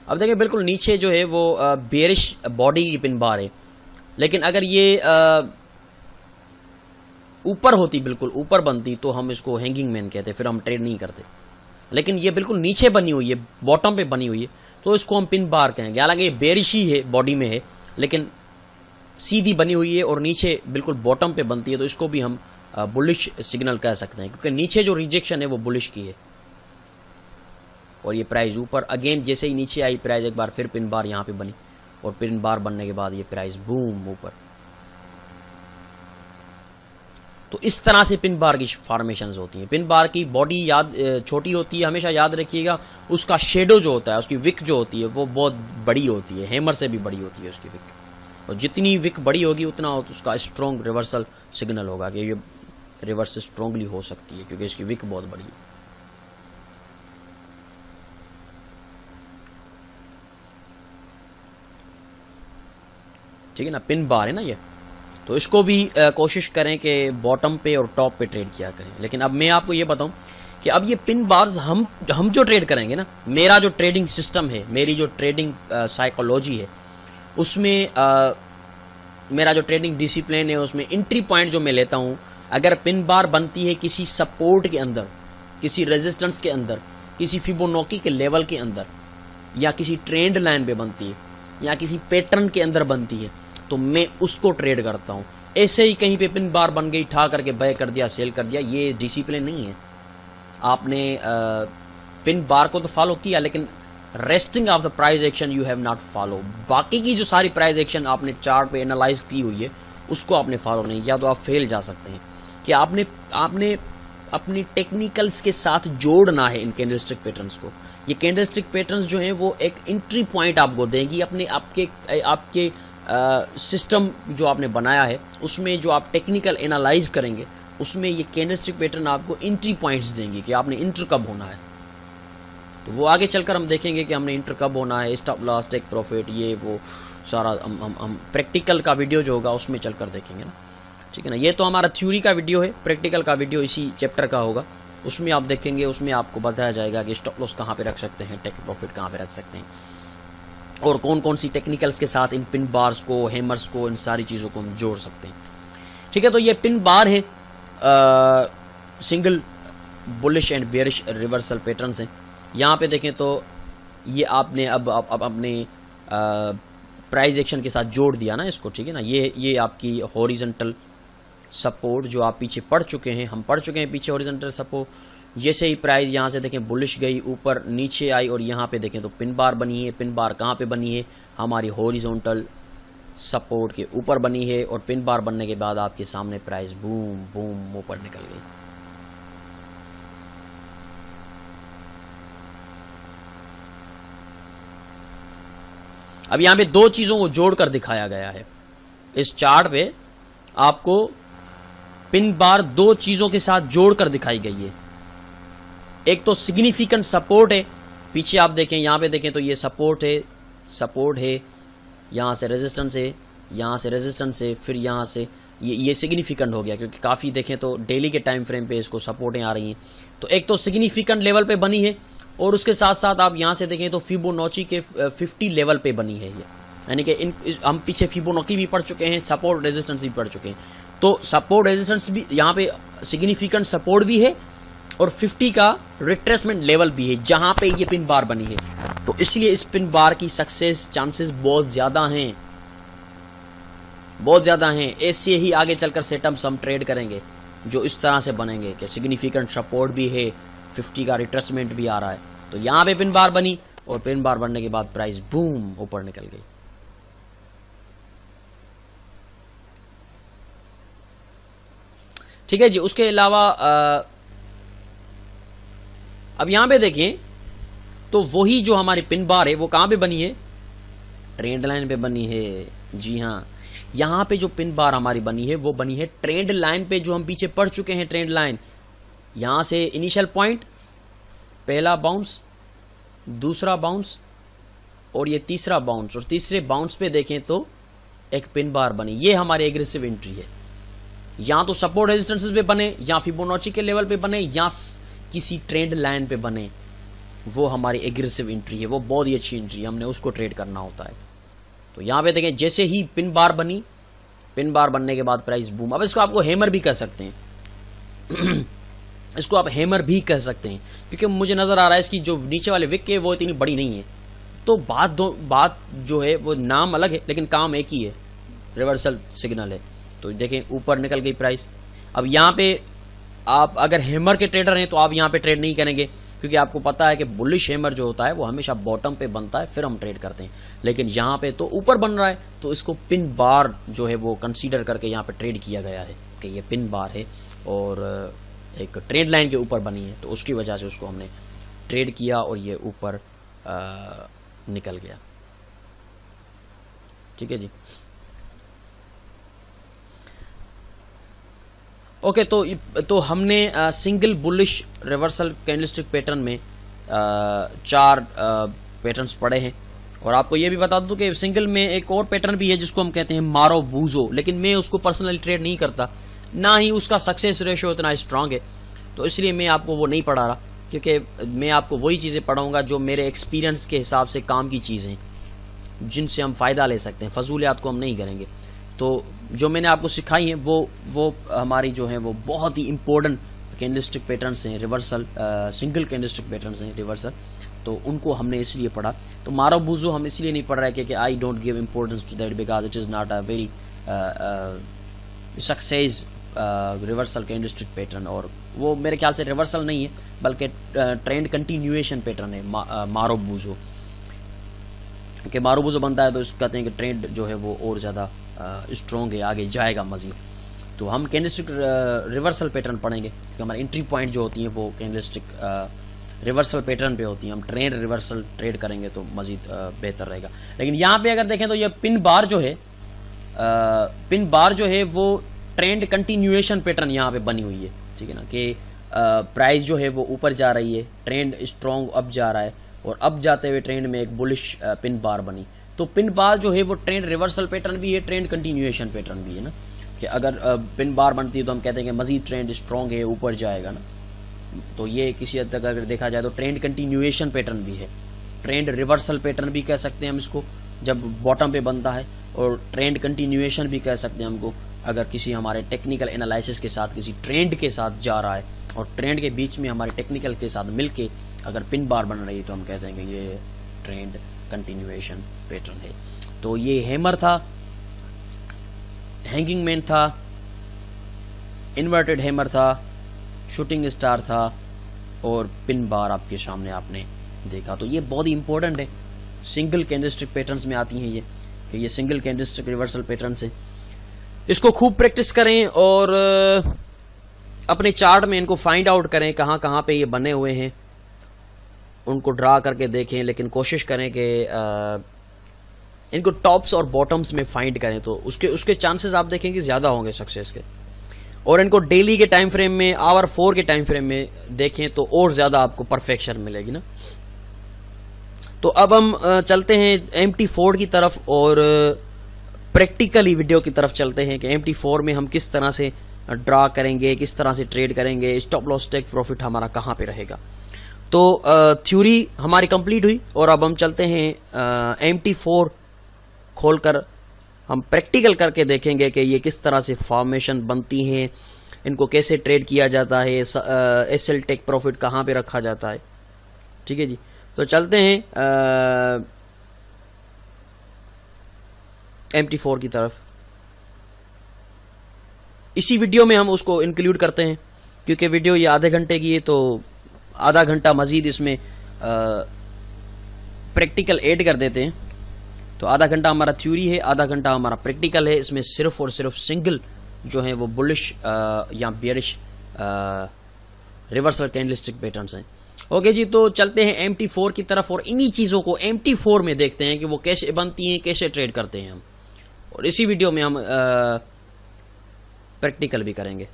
अब देखें बिल्कुल नीचे जो है वो बेरिश बॉडी की पिन बार है, लेकिन अगर ये ऊपर होती, बिल्कुल ऊपर बनती, तो हम इसको हैंगिंग मैन कहते, फिर हम ट्रेड नहीं करते। लेकिन ये बिल्कुल नीचे बनी हुई है, बॉटम पे बनी हुई है, तो इसको हम पिन बार कहेंगे। हालांकि ये बेरिश ही है, बॉडी में है, लेकिन सीधी बनी हुई है और नीचे बिल्कुल बॉटम पे बनती है, तो इसको भी हम बुलिश सिग्नल कह सकते हैं, क्योंकि नीचे जो रिजेक्शन है वो बुलिश की है। और ये प्राइस ऊपर अगेन, जैसे ही नीचे आई प्राइस एक बार फिर पिन बार यहाँ पे बनी, और पिन बार बनने के बाद ये प्राइस बूम ऊपर। तो इस तरह से पिन बार की फॉर्मेशंस होती हैं। पिन बार की बॉडी छोटी होती है, हमेशा याद रखिएगा। उसका शेडो जो होता है, उसकी विक जो होती है वो बहुत बड़ी होती है, हैमर से भी बड़ी होती है उसकी विक, और जितनी विक बड़ी होगी उतना उसका स्ट्रॉन्ग रिवर्सल सिग्नल होगा कि ये रिवर्स स्ट्रॉन्गली हो सकती है, क्योंकि इसकी विक बहुत बड़ी है। ठीक है ना, पिन बार है ना ये। तो इसको भी कोशिश करें कि बॉटम पे और टॉप पे ट्रेड किया करें। लेकिन अब मैं आपको ये बताऊं कि अब ये पिन बार्स हम जो ट्रेड करेंगे ना, मेरा जो ट्रेडिंग सिस्टम है, मेरी जो ट्रेडिंग साइकोलॉजी है, उसमें मेरा जो ट्रेडिंग डिसिप्लिन है, उसमें एंट्री पॉइंट जो मैं लेता हूं, अगर पिन बार बनती है किसी सपोर्ट के अंदर, किसी रेजिस्टेंस के अंदर, किसी फिबोनाची के लेवल के अंदर, या किसी ट्रेंड लाइन पे बनती है, या किसी पैटर्न के अंदर बनती है, तो मैं उसको ट्रेड करता हूं। ऐसे ही कहीं पे पिन बार बन गई, ठा करके बाय कर दिया, सेल कर दिया, ये डिसिप्लिन नहीं है। आपने पिन बार को तो फॉलो किया, लेकिन resting of the price action you have not follow. बाकी की जो सारी प्राइस एक्शन आपने चार्ट पे एनालाइज की हुई है, उसको आपने फॉलो नहीं किया, तो आप फेल जा सकते हैं। कि आपने अपनी टेक्निकल्स के साथ जोड़ना है इन कैंडलस्टिक पैटर्न्स को। ये कैंडलस्टिक पैटर्न्स जो हैं वो एक एंट्री पॉइंट आपको देंगी अपने आपके सिस्टम जो आपने बनाया है, उसमें जो आप टेक्निकल एनालाइज करेंगे, उसमें ये कैंडलस्टिक पैटर्न आपको एंट्री पॉइंट्स देंगे कि आपने इंटर कब होना है। तो वो आगे चलकर हम देखेंगे कि हमने इंटर कब होना है, स्टॉप लॉस, टेक प्रॉफिट, ये वो सारा हम प्रैक्टिकल का वीडियो जो होगा उसमें चलकर देखेंगे ना, ठीक है ना। ये तो हमारा थ्योरी का वीडियो है, प्रैक्टिकल का वीडियो इसी चैप्टर का होगा, उसमें आप देखेंगे, उसमें आपको बताया जाएगा कि स्टॉप लॉस कहाँ पे रख सकते हैं, टेक प्रॉफिट कहाँ पे रख सकते हैं, और कौन कौन सी टेक्निकल्स के साथ इन पिन बार्स को, हैमर्स को, इन सारी चीज़ों को हम जोड़ सकते हैं। ठीक है, तो ये पिन बार है, single bullish and bearish reversal patterns हैं। यहाँ पे देखें तो ये आपने अब अपने प्राइस एक्शन के साथ जोड़ दिया ना इसको, ठीक है ना। ये आपकी हॉरिजॉन्टल सपोर्ट जो आप पीछे पढ़ चुके हैं, हम पढ़ चुके हैं पीछे हॉरिजॉन्टल सपोर्ट। जैसे ही प्राइस यहाँ से देखें बुलिश गई, ऊपर नीचे आई, और यहाँ पे देखें तो पिन बार बनी है। पिन बार कहाँ पे बनी है, हमारी हॉरिजॉन्टल सपोर्ट के ऊपर बनी है, और पिन बार बनने के बाद आपके सामने प्राइस बूम बूम ऊपर निकल गई। अब यहाँ पे दो चीजों को जोड़कर दिखाया गया है इस चार्ट पे, आपको पिन बार दो चीजों के साथ जोड़कर दिखाई गई है। एक तो सिग्निफिकेंट सपोर्ट है, पीछे आप देखें, यहाँ पे देखें तो ये सपोर्ट है, यहाँ से रेजिस्टेंस है, यहाँ से रेजिस्टेंस है, फिर यहाँ से ये सिग्निफिकेंट हो गया, क्योंकि काफ़ी देखें तो डेली के टाइम फ्रेम पे इसको सपोर्टें आ रही हैं। तो एक तो सिग्निफिकेंट लेवल पे बनी है, और उसके साथ साथ आप यहाँ से देखें तो फिबोनाची के 50 लेवल पे बनी है ये, यानी कि हम पीछे फिबोनाची भी पढ़ चुके हैं, सपोर्ट रेजिस्टेंस भी पढ़ चुके हैं। तो सपोर्ट रेजिस्टेंस भी यहाँ पे सिग्निफिकेंट सपोर्ट भी है, और 50 का रिट्रेसमेंट लेवल भी है जहां पे ये पिन बार बनी है। तो इसलिए इस पिन बार की सक्सेस चांसेस बहुत ज्यादा हैं, बहुत ज्यादा हैं। ऐसे ही आगे चलकर सेटअप्स हम ट्रेड करेंगे जो इस तरह से बनेंगे कि सिग्निफिकेंट सपोर्ट भी है, 50 का रिट्रेसमेंट भी आ रहा है। तो यहां पे पिन बार बनी, और पिन बार बनने के बाद प्राइस बूम ऊपर निकल गई। ठीक है जी। उसके अलावा अब यहां पे देखें तो वही जो हमारी पिन बार है वो कहां पे बनी है, ट्रेंड लाइन पे बनी है। जी हां, यहां पे जो पिन बार हमारी बनी है वो बनी है ट्रेंड लाइन पे, जो हम पीछे पढ़ चुके हैं। ट्रेंड लाइन, यहां से इनिशियल पॉइंट, पहला बाउंस, दूसरा बाउंस, और ये तीसरा बाउंस, और तीसरे बाउंस पे देखें तो एक पिन बार बनी। ये हमारी एग्रेसिव एंट्री है। या तो सपोर्ट रेजिस्टेंसेस पे बने, या फिबोनाची के लेवल पे बने, या किसी ट्रेंड लाइन पे बने, वो हमारी एग्रेसिव एंट्री है। वो बहुत ही अच्छी एंट्री है, हमने उसको ट्रेड करना होता है। तो यहां पे देखें जैसे ही पिन बार बनी, पिन बार बनने के बाद प्राइस बूम। अब इसको आपको हैमर भी कर सकते हैं इसको आप हैमर भी कह सकते हैं, क्योंकि मुझे नजर आ रहा है इसकी जो नीचे वाले विक है वो इतनी बड़ी नहीं है। तो बात जो है वो नाम अलग है, लेकिन काम एक ही है, रिवर्सल सिग्नल है। तो देखें ऊपर निकल गई प्राइस। अब यहाँ पे आप अगर हैमर के ट्रेडर हैं तो आप यहाँ पे ट्रेड नहीं करेंगे, क्योंकि आपको पता है कि बुलिश हैमर जो होता है वो हमेशा बॉटम पे बनता है, फिर हम ट्रेड करते हैं। लेकिन यहाँ पे तो ऊपर बन रहा है, तो इसको पिन बार जो है वो कंसीडर करके यहाँ पे ट्रेड किया गया है कि ये पिन बार है और एक ट्रेड लाइन के ऊपर बनी है। तो उसकी वजह से उसको हमने ट्रेड किया और ये ऊपर निकल गया। ठीक है जी। ओके, तो हमने single bullish reversal candlestick pattern में 4 पैटर्न्स पढ़े हैं। और आपको ये भी बता दूं कि सिंगल में एक और पैटर्न भी है जिसको हम कहते हैं मारोबूजो, लेकिन मैं उसको पर्सनली ट्रेड नहीं करता, ना ही उसका सक्सेस रेशियो इतना स्ट्रांग है, तो इसलिए मैं आपको वो नहीं पढ़ा रहा, क्योंकि मैं आपको वही चीज़ें पढ़ाऊंगा जो मेरे एक्सपीरियंस के हिसाब से काम की चीज़ें, जिनसे हम फ़ायदा ले सकते हैं। फजूलियात को हम नहीं करेंगे। तो जो मैंने आपको सिखाई है वो हमारी जो है वो बहुत ही इंपॉर्टेंट कैंडलस्टिक पैटर्न्स हैं, रिवर्सल सिंगल कैंडलस्टिक पैटर्न्स हैं रिवर्सल, तो उनको हमने इसलिए पढ़ा। तो मारोबूजो हम इसलिए नहीं पढ़ रहे क्योंकि I don't give importance to that because it is not a very success reversal candlestick pattern, और वो मेरे ख्याल से रिवर्सल नहीं है बल्कि ट्रेंड कंटिन्यूएशन पैटर्न है मारोबूजो। कि मारोबूजो बनता है तो इसको कहते हैं कि ट्रेंड जो है वो और ज़्यादा स्ट्रॉन्ग है, आगे जाएगा मजीद। तो हम कैंडलस्टिक रिवर्सल पैटर्न पढ़ेंगे, क्योंकि हमारी एंट्री पॉइंट जो होती हैं वो कैंडलस्टिक रिवर्सल पैटर्न पे होती हैं। हम ट्रेंड रिवर्सल ट्रेड करेंगे तो मजीद बेहतर रहेगा। लेकिन यहाँ पे अगर देखें तो ये पिन बार जो है वो ट्रेंड कंटिन्यूएशन पैटर्न यहाँ पे बनी हुई है। ठीक है ना, कि प्राइस जो है वो ऊपर जा रही है, ट्रेंड स्ट्रॉन्ग अप जा रहा है, और अब जाते हुए ट्रेंड में एक बुलिश पिन बार बनी। तो पिन बार जो है वो ट्रेंड रिवर्सल पैटर्न भी है, ट्रेंड कंटिन्यूएशन पैटर्न भी है ना, कि अगर पिन बार बनती है तो हम कहते हैं कि मजीद ट्रेंड स्ट्रॉन्ग है, ऊपर जाएगा ना, तो ये किसी हद तक अगर देखा जाए तो ट्रेंड कंटिन्यूएशन पैटर्न भी है, ट्रेंड रिवर्सल पैटर्न भी कह सकते हैं हम इसको जब बॉटम पे बनता है, और ट्रेंड कंटिन्यूएशन भी कह सकते हैं हमको अगर किसी हमारे टेक्निकल एनालिसिस के साथ किसी ट्रेंड के साथ जा रहा है और ट्रेंड के बीच में हमारे टेक्निकल के साथ मिलके अगर पिन बार बन रही है तो हम कहते हैं कि ये ट्रेंड कंटिन्यूएशन पैटर्न है। तो ये हैमर था, हैंगिंग मैन था, इन्वर्टेड हैमर था, शूटिंग स्टार था और पिन बार आपके सामने आपने देखा। तो ये बहुत ही इंपॉर्टेंट है, सिंगल कैंडलस्टिक पैटर्न्स में आती हैं ये, कि ये सिंगल कैंडलस्टिक रिवर्सल पैटर्न्स है। इसको खूब प्रैक्टिस करें और अपने चार्ट में इनको फाइंड आउट करें कहाँ कहाँ पे ये बने हुए हैं, उनको ड्रा करके देखें, लेकिन कोशिश करें कि इनको टॉप्स और बॉटम्स में फाइंड करें, तो उसके चांसेस आप देखेंगे ज़्यादा होंगे सक्सेस के। और इनको डेली के टाइम फ्रेम में, आवर 4 के टाइम फ्रेम में देखें तो और ज़्यादा आपको परफेक्शन मिलेगी ना। तो अब हम चलते हैं MT4 की तरफ और प्रैक्टिकली वीडियो की तरफ चलते हैं कि MT4 में हम किस तरह से ड्रा करेंगे, किस तरह से ट्रेड करेंगे, स्टॉप लॉस टेक प्रॉफिट हमारा कहाँ पे रहेगा। तो थ्योरी हमारी कंप्लीट हुई और अब हम चलते हैं MT4 खोलकर हम प्रैक्टिकल करके देखेंगे कि ये किस तरह से फॉर्मेशन बनती हैं, इनको कैसे ट्रेड किया जाता है, SL टेक प्रॉफिट कहाँ पे रखा जाता है। ठीक है जी, तो चलते हैं MT4 की तरफ। इसी वीडियो में हम उसको इंक्लूड करते हैं क्योंकि वीडियो ये आधे घंटे की है, तो आधा घंटा मजीद इसमें प्रैक्टिकल ऐड कर देते हैं। तो आधा घंटा हमारा थ्योरी है, आधा घंटा हमारा प्रैक्टिकल है। इसमें सिर्फ और सिर्फ सिंगल जो है वो बुलिश या बेयरिश रिवर्सल कैंडलस्टिक पैटर्न्स हैं। ओके जी, तो चलते हैं MT4 की तरफ और इन्हीं चीज़ों को MT4 में देखते हैं कि वो कैसे बनती हैं, कैसे ट्रेड करते हैं हम, और इसी वीडियो में हम प्रैक्टिकल भी करेंगे।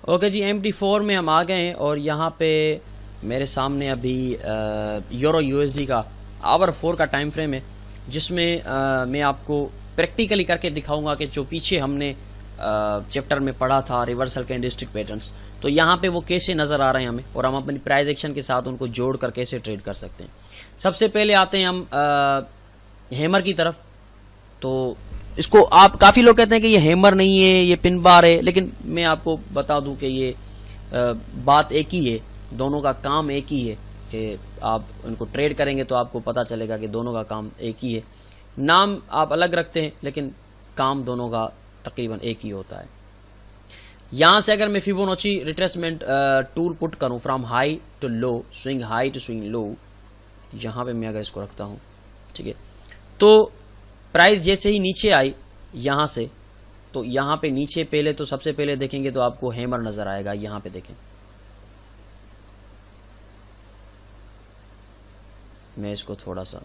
ओके जी, MT4 में हम आ गए हैं और यहाँ पे मेरे सामने अभी यूरो USD का आवर 4 का टाइम फ्रेम है, जिसमें मैं आपको प्रैक्टिकली करके दिखाऊंगा कि जो पीछे हमने चैप्टर में पढ़ा था रिवर्सल कैंडलस्टिक पैटर्न्स, तो यहाँ पे वो कैसे नज़र आ रहे हैं हमें, और हम अपनी प्राइस एक्शन के साथ उनको जोड़कर कैसे ट्रेड कर सकते हैं। सबसे पहले आते हैं हम हैमर की तरफ। तो इसको आप काफ़ी लोग कहते हैं कि ये हैमर नहीं है, ये पिन बार है, लेकिन मैं आपको बता दूं कि ये बात एक ही है, दोनों का काम एक ही है कि आप उनको ट्रेड करेंगे तो आपको पता चलेगा कि दोनों का काम एक ही है। नाम आप अलग रखते हैं लेकिन काम दोनों का तकरीबन एक ही होता है। यहां से अगर मैं फिबोनाची रिट्रेसमेंट टूल पुट करूं from high to low, swing high to swing low, यहां पे मैं अगर इसको रखता हूं, ठीक है, तो प्राइस जैसे ही नीचे आई यहां से, तो यहां पे नीचे पहले तो सबसे पहले देखेंगे तो आपको हैमर नजर आएगा। यहां पे देखें, मैं इसको थोड़ा सा,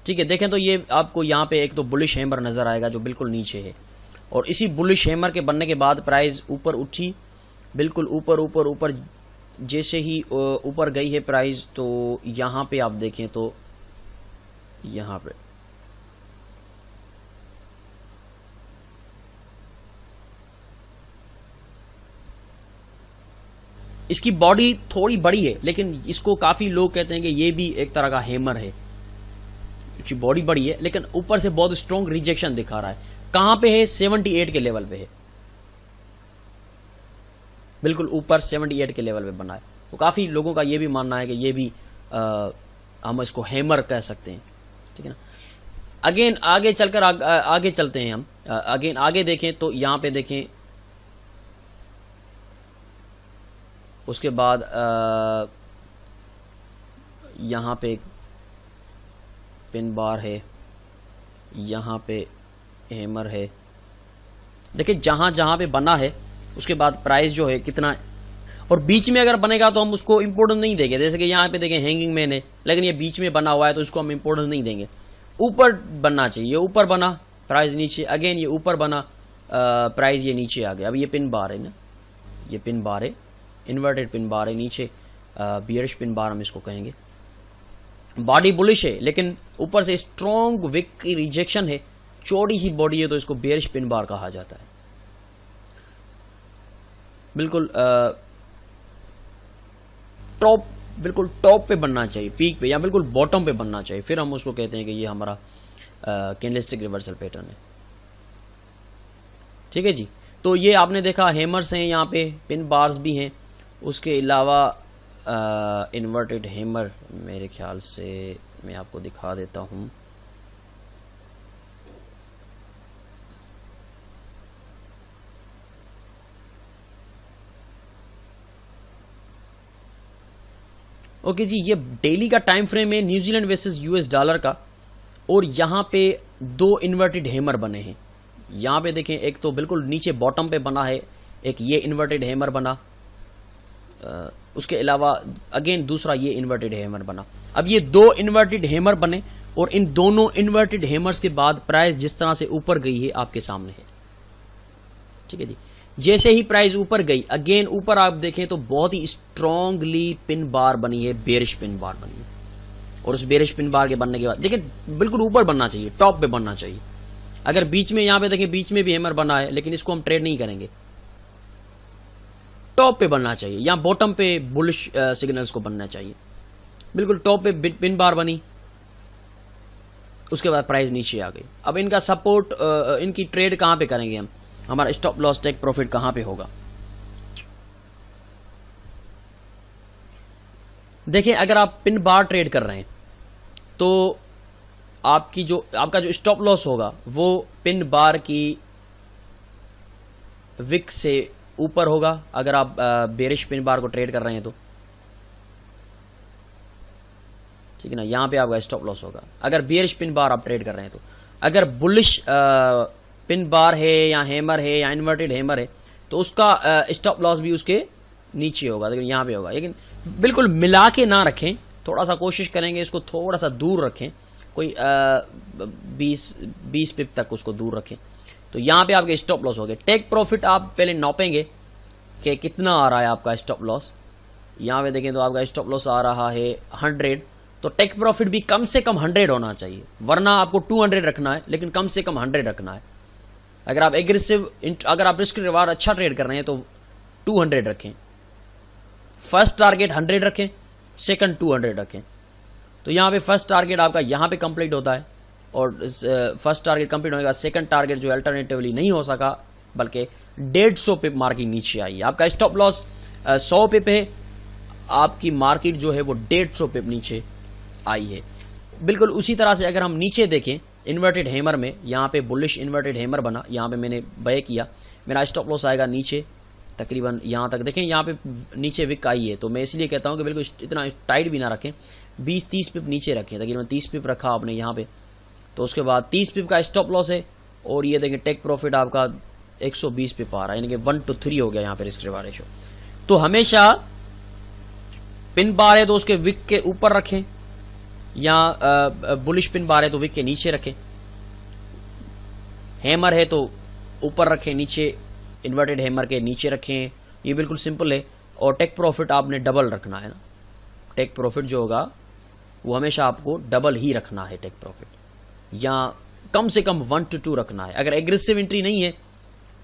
ठीक है, देखें तो ये आपको यहाँ पे एक तो बुलिश हैमर नजर आएगा जो बिल्कुल नीचे है, और इसी बुलिश हैमर के बनने के बाद प्राइस ऊपर उठी, बिल्कुल ऊपर ऊपर ऊपर, जैसे ही ऊपर गई है प्राइस, तो यहाँ पे आप देखें तो यहाँ पे इसकी बॉडी थोड़ी बड़ी है, लेकिन इसको काफी लोग कहते हैं कि ये भी एक तरह का हैमर है। इसकी बॉडी बड़ी है लेकिन ऊपर से बहुत स्ट्रॉन्ग रिजेक्शन दिखा रहा है। कहां पे है? 78 के लेवल पे है, बिल्कुल ऊपर 78 के लेवल पे बना है। तो काफी लोगों का ये भी मानना है कि ये भी हम इसको हैमर कह सकते हैं, ठीक है ना। अगेन आगे चलकर आगे चलते हैं हम, अगेन आगे देखें तो यहां पे देखें, उसके बाद यहां पे पिन बार है, यहां पे हैमर है। देखिए जहां जहां पे बना है उसके बाद प्राइस जो है कितना, और बीच में अगर बनेगा तो हम उसको इंपोर्टेंस नहीं देंगे। जैसे कि यहाँ पे देखें हैंगिंग मैन है, लेकिन ये बीच में बना हुआ है तो इसको हम इंपोर्टेंस नहीं देंगे। ऊपर बनना चाहिए, ये ऊपर बना प्राइस नीचे, अगेन ये ऊपर बना प्राइस ये नीचे आ गया। अब ये पिन बार है ना, ये पिन बार है, इन्वर्टेड पिन बार है नीचे, बियरिश पिन बार हम इसको कहेंगे। बॉडी बुलिश है लेकिन ऊपर से स्ट्रॉन्ग विक की रिजेक्शन है, चौड़ी सी बॉडी है तो इसको बेयरिश पिन बार कहा जाता है। बिल्कुल टॉप पे बनना चाहिए, पीक पे या बिल्कुल बॉटम पे बनना चाहिए, फिर हम उसको कहते हैं कि ये हमारा कैंडलस्टिक रिवर्सल पैटर्न है। ठीक है जी। तो ये आपने देखा हैमर्स हैं, यहाँ पे पिन बार्स भी हैं, उसके अलावा इन्वर्टेड हैमर मेरे ख्याल से मैं आपको दिखा देता हूँ। ओके जी, ये डेली का टाइम फ्रेम है न्यूजीलैंड वर्सेस यूएस डॉलर का, और यहाँ पे दो इन्वर्टेड हैमर बने हैं। यहाँ पे देखें, एक तो बिल्कुल नीचे बॉटम पे बना है, एक ये इन्वर्टेड हैमर बना, उसके अलावा अगेन दूसरा ये इन्वर्टेड हैमर बना। अब ये दो इन्वर्टेड हैमर बने और इन दोनों इन्वर्टेड हैमर्स के बाद प्राइस जिस तरह से ऊपर गई है आपके सामने है। ठीक है जी। जैसे ही प्राइस ऊपर गई, अगेन ऊपर आप देखें तो बहुत ही स्ट्रांगली पिन बार बनी है, बेरिश पिन बार बनी है, और उस बेरिश पिन बार के बनने के बाद देखिए बिल्कुल ऊपर बनना चाहिए, टॉप पे बनना चाहिए। अगर बीच में, यहां पे देखें बीच में भी हैमर बना है, लेकिन इसको हम ट्रेड नहीं करेंगे, टॉप पे बनना चाहिए, या बॉटम पे बुलिश सिग्नल्स को बनना चाहिए। बिल्कुल टॉप पे पिन बार बनी, उसके बाद प्राइस नीचे आ गई। अब इनका सपोर्ट, इनकी ट्रेड कहां पे करेंगे हम, हमारा स्टॉप लॉस टेक प्रॉफिट कहां पे होगा। देखिए अगर आप पिन बार ट्रेड कर रहे हैं तो आपका जो स्टॉप लॉस होगा वो पिन बार की विक से ऊपर होगा, अगर आप बेरिश पिन बार को ट्रेड कर रहे हैं तो, ठीक है ना, यहां पे आपका स्टॉप लॉस होगा अगर बेरिश पिन बार आप ट्रेड कर रहे हैं तो। अगर बुलिश पिन बार है या हैमर है या इन्वर्टेड हैमर है तो उसका स्टॉप लॉस भी उसके नीचे होगा, लेकिन यहाँ पे होगा। लेकिन बिल्कुल मिला के ना रखें, थोड़ा सा कोशिश करेंगे इसको थोड़ा सा दूर रखें, कोई 20 पिप तक उसको दूर रखें, तो यहाँ पे आपके स्टॉप लॉस हो गए। टेक प्रॉफिट आप पहले नापेंगे कि कितना आ रहा है आपका स्टॉप लॉस। यहाँ पे देखें तो आपका स्टॉप लॉस आ रहा है 100, तो टेक प्रॉफिट भी कम से कम 100 होना चाहिए, वरना आपको 200 रखना है, लेकिन कम से कम 100 रखना है। अगर आप एग्रेसिव, अगर आप रिस्क रिवार्ड अच्छा ट्रेड कर रहे हैं तो 200 रखें, फर्स्ट टारगेट 100 रखें, सेकंड 200 रखें। तो यहाँ पे फर्स्ट टारगेट आपका यहाँ पे कंप्लीट होता है, और फर्स्ट टारगेट कंप्लीट होने के बाद सेकंड टारगेट जो अल्टरनेटिवली नहीं हो सका, बल्कि 150 पिप मार्केट नीचे आई है। आपका स्टॉप लॉस 100 पिप है, आपकी मार्केट जो है वो 150 पिप नीचे आई है। बिल्कुल उसी तरह से अगर हम नीचे देखें इन्वर्टेड हैमर में, यहाँ पे बुलिश इन्वर्टेड हैमर बना, यहाँ पे मैंने बाय किया, मेरा स्टॉप लॉस आएगा नीचे तकरीबन यहाँ तक। देखें यहाँ पे नीचे विक आई है, तो मैं इसलिए कहता हूँ कि बिल्कुल इतना टाइट भी ना रखें, 20-30 पिप नीचे रखें। तकरीबन 30 पिप रखा आपने यहाँ पे, तो उसके बाद 30 पिप का स्टॉप लॉस है, और ये देखें टेक प्रॉफिट आपका 120 पिप आ रहा है, यानी कि 1-3 हो गया यहाँ पे रिस्क रिवार्ड रेशो। तो हमेशा पिन बार है तो उसके विक के ऊपर रखें, या बुलिश पिन बार है तो विक के नीचे रखें, हैमर है तो ऊपर रखें, नीचे इन्वर्टेड हैमर के नीचे रखें। ये बिल्कुल सिंपल है। और टेक प्रॉफिट आपने डबल रखना है ना, टेक प्रॉफिट जो होगा वो हमेशा आपको डबल ही रखना है टेक प्रॉफिट, या कम से कम 1-2 रखना है। अगर एग्रेसिव एंट्री नहीं है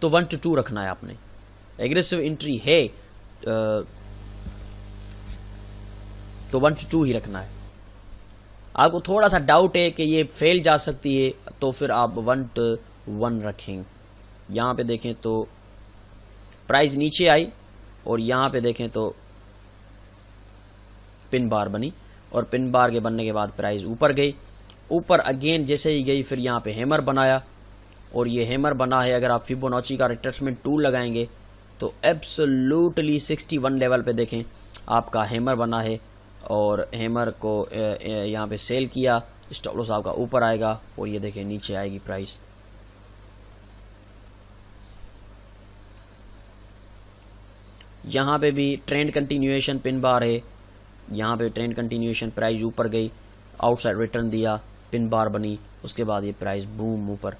तो 1-2 रखना है आपने, एग्रेसिव एंट्री है तो 1-2 ही रखना है। आपको थोड़ा सा डाउट है कि ये फेल जा सकती है तो फिर आप 1-1 रखें। यहाँ पे देखें तो प्राइस नीचे आई, और यहाँ पे देखें तो पिन बार बनी, और पिन बार के बनने के बाद प्राइस ऊपर गई, ऊपर अगेन जैसे ही गई फिर यहाँ पे हैमर बनाया, और ये हैमर बना है। अगर आप फिबोनाची का रिट्रेसमेंट टूल लगाएंगे तो एब्सोल्युटली 61 लेवल पे देखें आपका हैमर बना है, और हैमर को यहाँ पे सेल किया, स्टॉप लॉस आपका ऊपर आएगा, और ये देखें नीचे आएगी प्राइस। यहाँ पे भी ट्रेंड कंटिन्यूएशन पिन बार है, यहाँ पे ट्रेंड कंटिन्यूएशन, प्राइस ऊपर गई, आउटसाइड रिटर्न दिया, पिन बार बनी, उसके बाद ये प्राइस बूम ऊपर।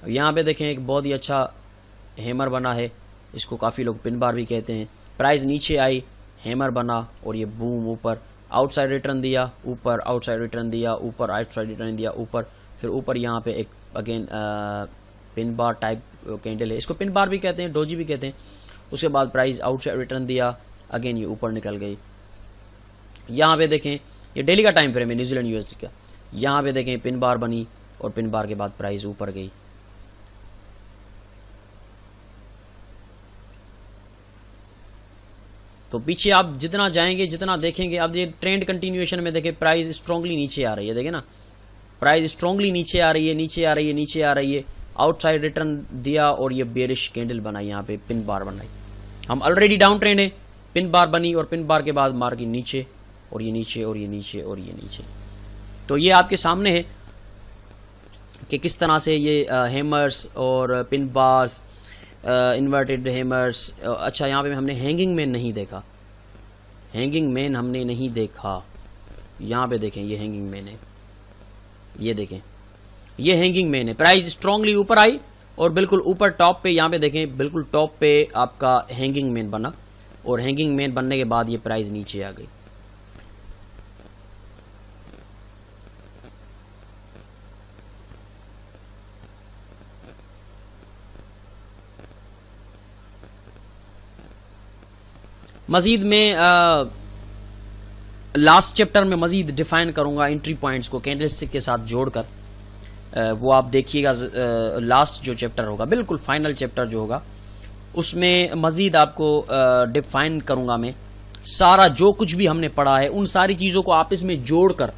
यहाँ पे देखें एक बहुत ही अच्छा हैमर बना है, इसको काफ़ी लोग पिन बार भी कहते हैं। प्राइस नीचे आई, हैमर बना, और ये बूम ऊपर, आउटसाइड रिटर्न दिया ऊपर, आउटसाइड रिटर्न दिया ऊपर, आउटसाइड रिटर्न दिया ऊपर, फिर ऊपर यहाँ पे एक again pin bar type candle है, इसको पिन बार भी कहते हैं, डोजी भी कहते हैं। उसके बाद प्राइस आउटसाइड रिटर्न दिया, अगेन ये ऊपर निकल गई। यहाँ पे देखें ये डेली का टाइम फ्रेम है न्यूजीलैंड यूएसडी का, यहाँ पे देखें पिन बार बनी और पिन बार के बाद प्राइस ऊपर गई। तो पीछे आप जितना जाएंगे जितना देखेंगे, अब ये ट्रेंड कंटिन्यूएशन में देखें प्राइस स्ट्रांगली नीचे आ रही है, देखें ना प्राइस स्ट्रांगली नीचे आ रही है, नीचे आ रही है, नीचे आ रही है। आउटसाइड रिटर्न दिया और ये बेरिश कैंडल बनाई, यहाँ पे पिन बार बनाई। हम ऑलरेडी डाउन ट्रेंड है, पिन बार बनी और पिन बार के बाद मार्केट नीचे और ये नीचे और ये नीचे और ये नीचे। तो ये आपके सामने है कि किस तरह से ये हैमर्स और पिन बार्स, इन्वर्टेड हैमर्स। अच्छा यहाँ पे हमने हैंगिंग मैन नहीं देखा, हैंगिंग मैन हमने नहीं देखा। यहाँ पे देखें ये हैंगिंग मैन है, ये देखें ये हैंगिंग मैन है। प्राइस स्ट्रांगली ऊपर आई और बिल्कुल ऊपर टॉप पे, यहाँ पे देखें बिल्कुल टॉप पे आपका हैंगिंग मैन बना और हैंगिंग मैन बनने के बाद ये प्राइस नीचे आ गई। मजीद में लास्ट चैप्टर में मजीद डिफाइन करूंगा एंट्री पॉइंट्स को कैंडलस्टिक के साथ जोड़कर, वो आप देखिएगा। लास्ट जो चैप्टर होगा, बिल्कुल फाइनल चैप्टर जो होगा, उसमें मजीद आपको डिफाइन करूंगा मैं सारा जो कुछ भी हमने पढ़ा है, उन सारी चीज़ों को आपस में जोड़कर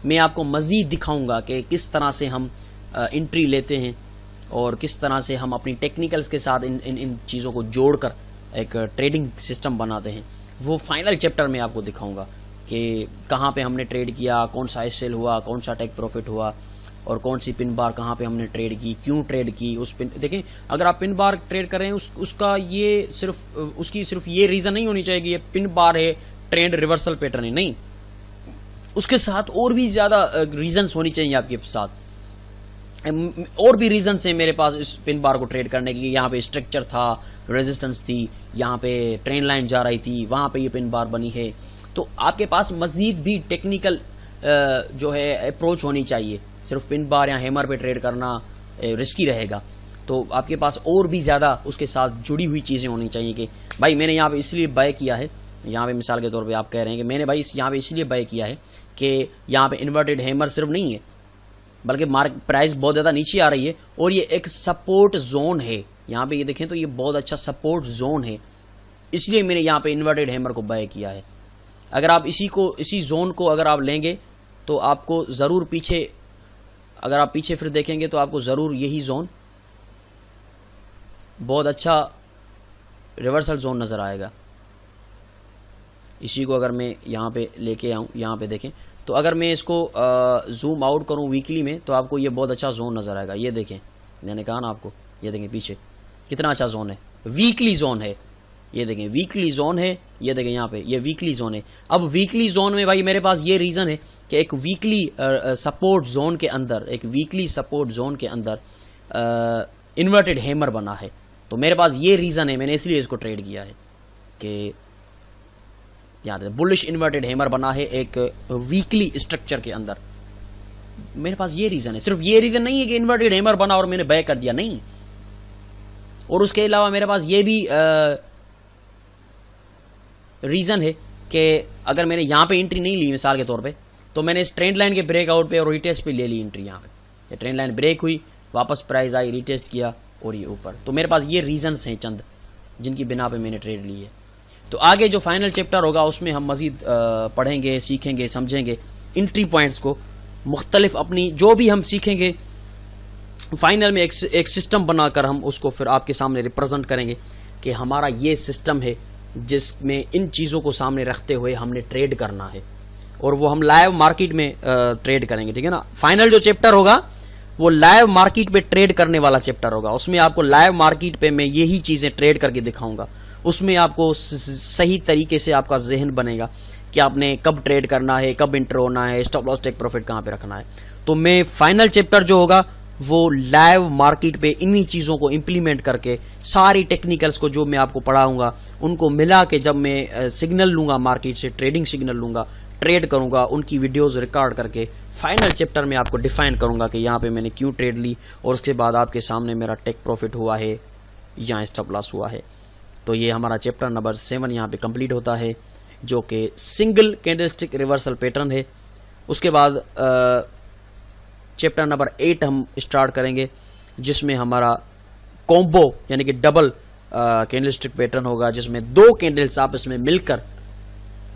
मैं आपको मजीद दिखाऊंगा कि किस तरह से हम एंट्री लेते हैं और किस तरह से हम अपनी टेक्निकल्स के साथ इन चीज़ों को जोड़कर एक ट्रेडिंग सिस्टम बनाते हैं। वो फाइनल चैप्टर में आपको दिखाऊंगा कि कहाँ पे हमने ट्रेड किया, कौन सा सेल हुआ, कौन सा टेक प्रॉफिट हुआ और कौन सी पिन बार कहाँ पे हमने ट्रेड की, क्यों ट्रेड की। उस पिन देखें, अगर आप पिन बार ट्रेड कर रहे हैं उसका ये सिर्फ ये रीज़न नहीं होनी चाहिए कि ये पिन बार है, ट्रेंड रिवर्सल पैटर्न है, नहीं, उसके साथ और भी ज़्यादा रीजंस होनी चाहिए आपके साथ। और भी रीजंस हैं मेरे पास इस पिन बार को ट्रेड करने की। यहाँ पे स्ट्रक्चर था, रेजिस्टेंस थी, यहाँ पे ट्रेन लाइन जा रही थी, वहाँ पे ये पिन बार बनी है। तो आपके पास मजीद भी टेक्निकल जो है अप्रोच होनी चाहिए। सिर्फ पिन बार या हैमर पे ट्रेड करना रिस्की रहेगा। तो आपके पास और भी ज़्यादा उसके साथ जुड़ी हुई चीज़ें होनी चाहिए कि भाई मैंने यहाँ पे इसलिए बाय किया है, यहाँ पे मिसाल के तौर पे आप कह रहे हैं कि मैंने भाई यहाँ पे इसलिए बाय किया है कि यहाँ पे इन्वर्टेड हैमर सिर्फ नहीं है बल्कि प्राइस बहुत ज़्यादा नीचे आ रही है और ये एक सपोर्ट जोन है। यहाँ पे ये देखें तो ये बहुत अच्छा सपोर्ट जोन है, इसलिए मैंने यहाँ पे इन्वर्टेड हैमर को बाय किया है। अगर आप इसी जोन को अगर आप लेंगे तो आपको ज़रूर पीछे, अगर आप पीछे फिर देखेंगे तो आपको ज़रूर यही जोन बहुत अच्छा रिवर्सल जोन नज़र आएगा। इसी को अगर मैं यहाँ पे लेके आऊँ, यहाँ पे देखें तो अगर मैं इसको जूम आउट करूँ वीकली में तो आपको ये बहुत अच्छा जोन नज़र आएगा। ये देखें, मैंने कहा ना आपको, ये देखें पीछे कितना अच्छा जोन है, वीकली जोन है। ये देखें वीकली जोन है, ये देखें यहाँ पे ये वीकली जोन है। अब वीकली जोन में भाई मेरे पास ये रीज़न है कि एक वीकली सपोर्ट जोन के अंदर, एक वीकली सपोर्ट जोन के अंदर इन्वर्टेड हैमर बना है। तो मेरे पास ये रीज़न है, मैंने इसलिए इसको ट्रेड किया है कि याद है बुलिश इन्वर्टेड हैमर बना है एक वीकली स्ट्रक्चर के अंदर। मेरे पास ये रीज़न है, सिर्फ ये रीज़न नहीं है कि इन्वर्टेड हैमर बना और मैंने बाय कर दिया, नहीं। और उसके अलावा मेरे पास ये भी रीज़न है कि अगर मैंने यहाँ पे एंट्री नहीं ली मिसाल के तौर पे, तो मैंने इस ट्रेंड लाइन के ब्रेकआउट पे और रिटेस्ट पे ले ली एंट्री। यहाँ पे ये ट्रेंड लाइन ब्रेक हुई, वापस प्राइस आई, रिटेस्ट किया और ये ऊपर। तो मेरे पास ये रीजंस हैं चंद जिनकी बिना पे मैंने ट्रेड ली है। तो आगे जो फाइनल चैप्टर होगा उसमें हम मज़ीद पढ़ेंगे, सीखेंगे, समझेंगे एंट्री पॉइंट्स को मुख्तलिफ, अपनी जो भी हम सीखेंगे फाइनल में एक सिस्टम बनाकर हम उसको फिर आपके सामने रिप्रेजेंट करेंगे कि हमारा ये सिस्टम है जिसमें इन चीज़ों को सामने रखते हुए हमने ट्रेड करना है और वो हम लाइव मार्केट में ट्रेड करेंगे, ठीक है ना। फाइनल जो चैप्टर होगा वो लाइव मार्केट पे ट्रेड करने वाला चैप्टर होगा। उसमें आपको लाइव मार्केट पे मैं यही चीज़ें ट्रेड करके दिखाऊंगा। उसमें आपको सही तरीके से आपका जहन बनेगा कि आपने कब ट्रेड करना है, कब इंटर होना है, स्टॉप लॉस टेक प्रॉफिट कहाँ पे रखना है। तो मैं फाइनल चैप्टर जो होगा वो लाइव मार्केट पे इन्हीं चीज़ों को इम्प्लीमेंट करके सारी टेक्निकल्स को जो मैं आपको पढ़ाऊंगा उनको मिला के जब मैं सिग्नल लूँगा मार्केट से, ट्रेडिंग सिग्नल लूँगा, ट्रेड करूंगा उनकी वीडियोस रिकॉर्ड करके फाइनल चैप्टर में आपको डिफाइन करूंगा कि यहाँ पे मैंने क्यों ट्रेड ली, और उसके बाद आपके सामने मेरा टेक प्रॉफिट हुआ है या स्टॉप लॉस हुआ है। तो ये हमारा चैप्टर नंबर 7 यहाँ पे कंप्लीट होता है, जो कि सिंगल कैंडलस्टिक रिवर्सल पैटर्न है। उसके बाद चैप्टर नंबर 8 हम स्टार्ट करेंगे, जिसमें हमारा कॉम्बो यानी कि डबल कैंडलस्टिक पैटर्न होगा, जिसमें 2 कैंडल्स आपस में मिलकर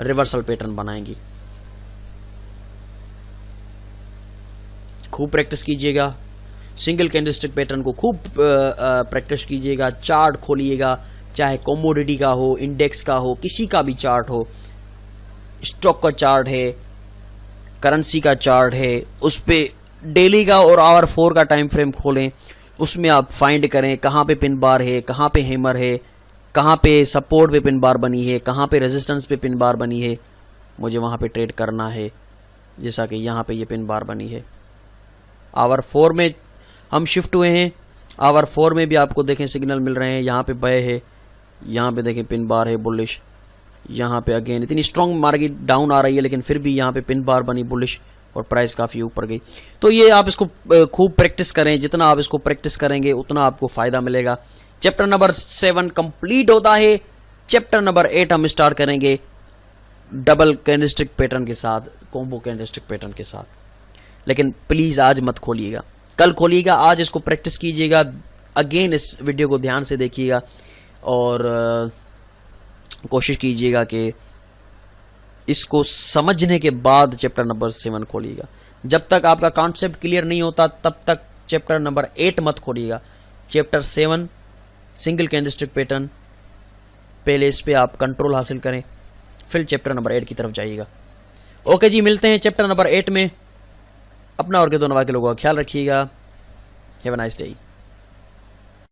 रिवर्सल पैटर्न बनाएंगी। खूब प्रैक्टिस कीजिएगा, सिंगल कैंडलस्टिक पैटर्न को खूब प्रैक्टिस कीजिएगा। चार्ट खोलिएगा, चाहे कमोडिटी का हो, इंडेक्स का हो, किसी का भी चार्ट हो, स्टॉक का चार्ट है, करेंसी का चार्ट है, उस पे डेली का और आवर 4 का टाइम फ्रेम खोलें, उसमें आप फाइंड करें कहाँ पे पिन बार है, कहाँ पे हैमर है, कहाँ पे सपोर्ट पे पिन बार बनी है, कहाँ पे रेजिस्टेंस पे पिन बार बनी है, मुझे वहाँ पे ट्रेड करना है। जैसा कि यहाँ पे ये पिन बार बनी है। आवर 4 में हम शिफ्ट हुए हैं, आवर 4 में भी आपको देखें सिग्नल मिल रहे हैं। यहाँ पे बाय है, यहाँ पे देखें पिन बार है बुलिश, यहाँ पे अगेन इतनी स्ट्रॉन्ग मार्केट डाउन आ रही है, लेकिन फिर भी यहाँ पे पिन बार बनी बुलिश और प्राइस काफ़ी ऊपर गई। तो ये आप इसको खूब प्रैक्टिस करें, जितना आप इसको प्रैक्टिस करेंगे उतना आपको फ़ायदा मिलेगा। चैप्टर नंबर 7 कंप्लीट होता है। चैप्टर नंबर 8 हम स्टार्ट करेंगे डबल कैंडलस्टिक पैटर्न के साथ, कॉम्बो कैंडलस्टिक पैटर्न के साथ। लेकिन प्लीज़ आज मत खोलिएगा, कल खोलिएगा, आज इसको प्रैक्टिस कीजिएगा। अगेन इस वीडियो को ध्यान से देखिएगा और कोशिश कीजिएगा कि इसको समझने के बाद चैप्टर नंबर 7 खोलिएगा। जब तक आपका कॉन्सेप्ट क्लियर नहीं होता तब तक चैप्टर नंबर 8 मत खोलिएगा। चैप्टर 7 सिंगल कैंडलस्टिक पैटर्न, पहले इस पे आप कंट्रोल हासिल करें, फिर चैप्टर नंबर 8 की तरफ जाइएगा। ओके जी, मिलते हैं चैप्टर नंबर 8 में। अपना और के दोनों के लोगों का ख्याल रखिएगा। Have a nice day.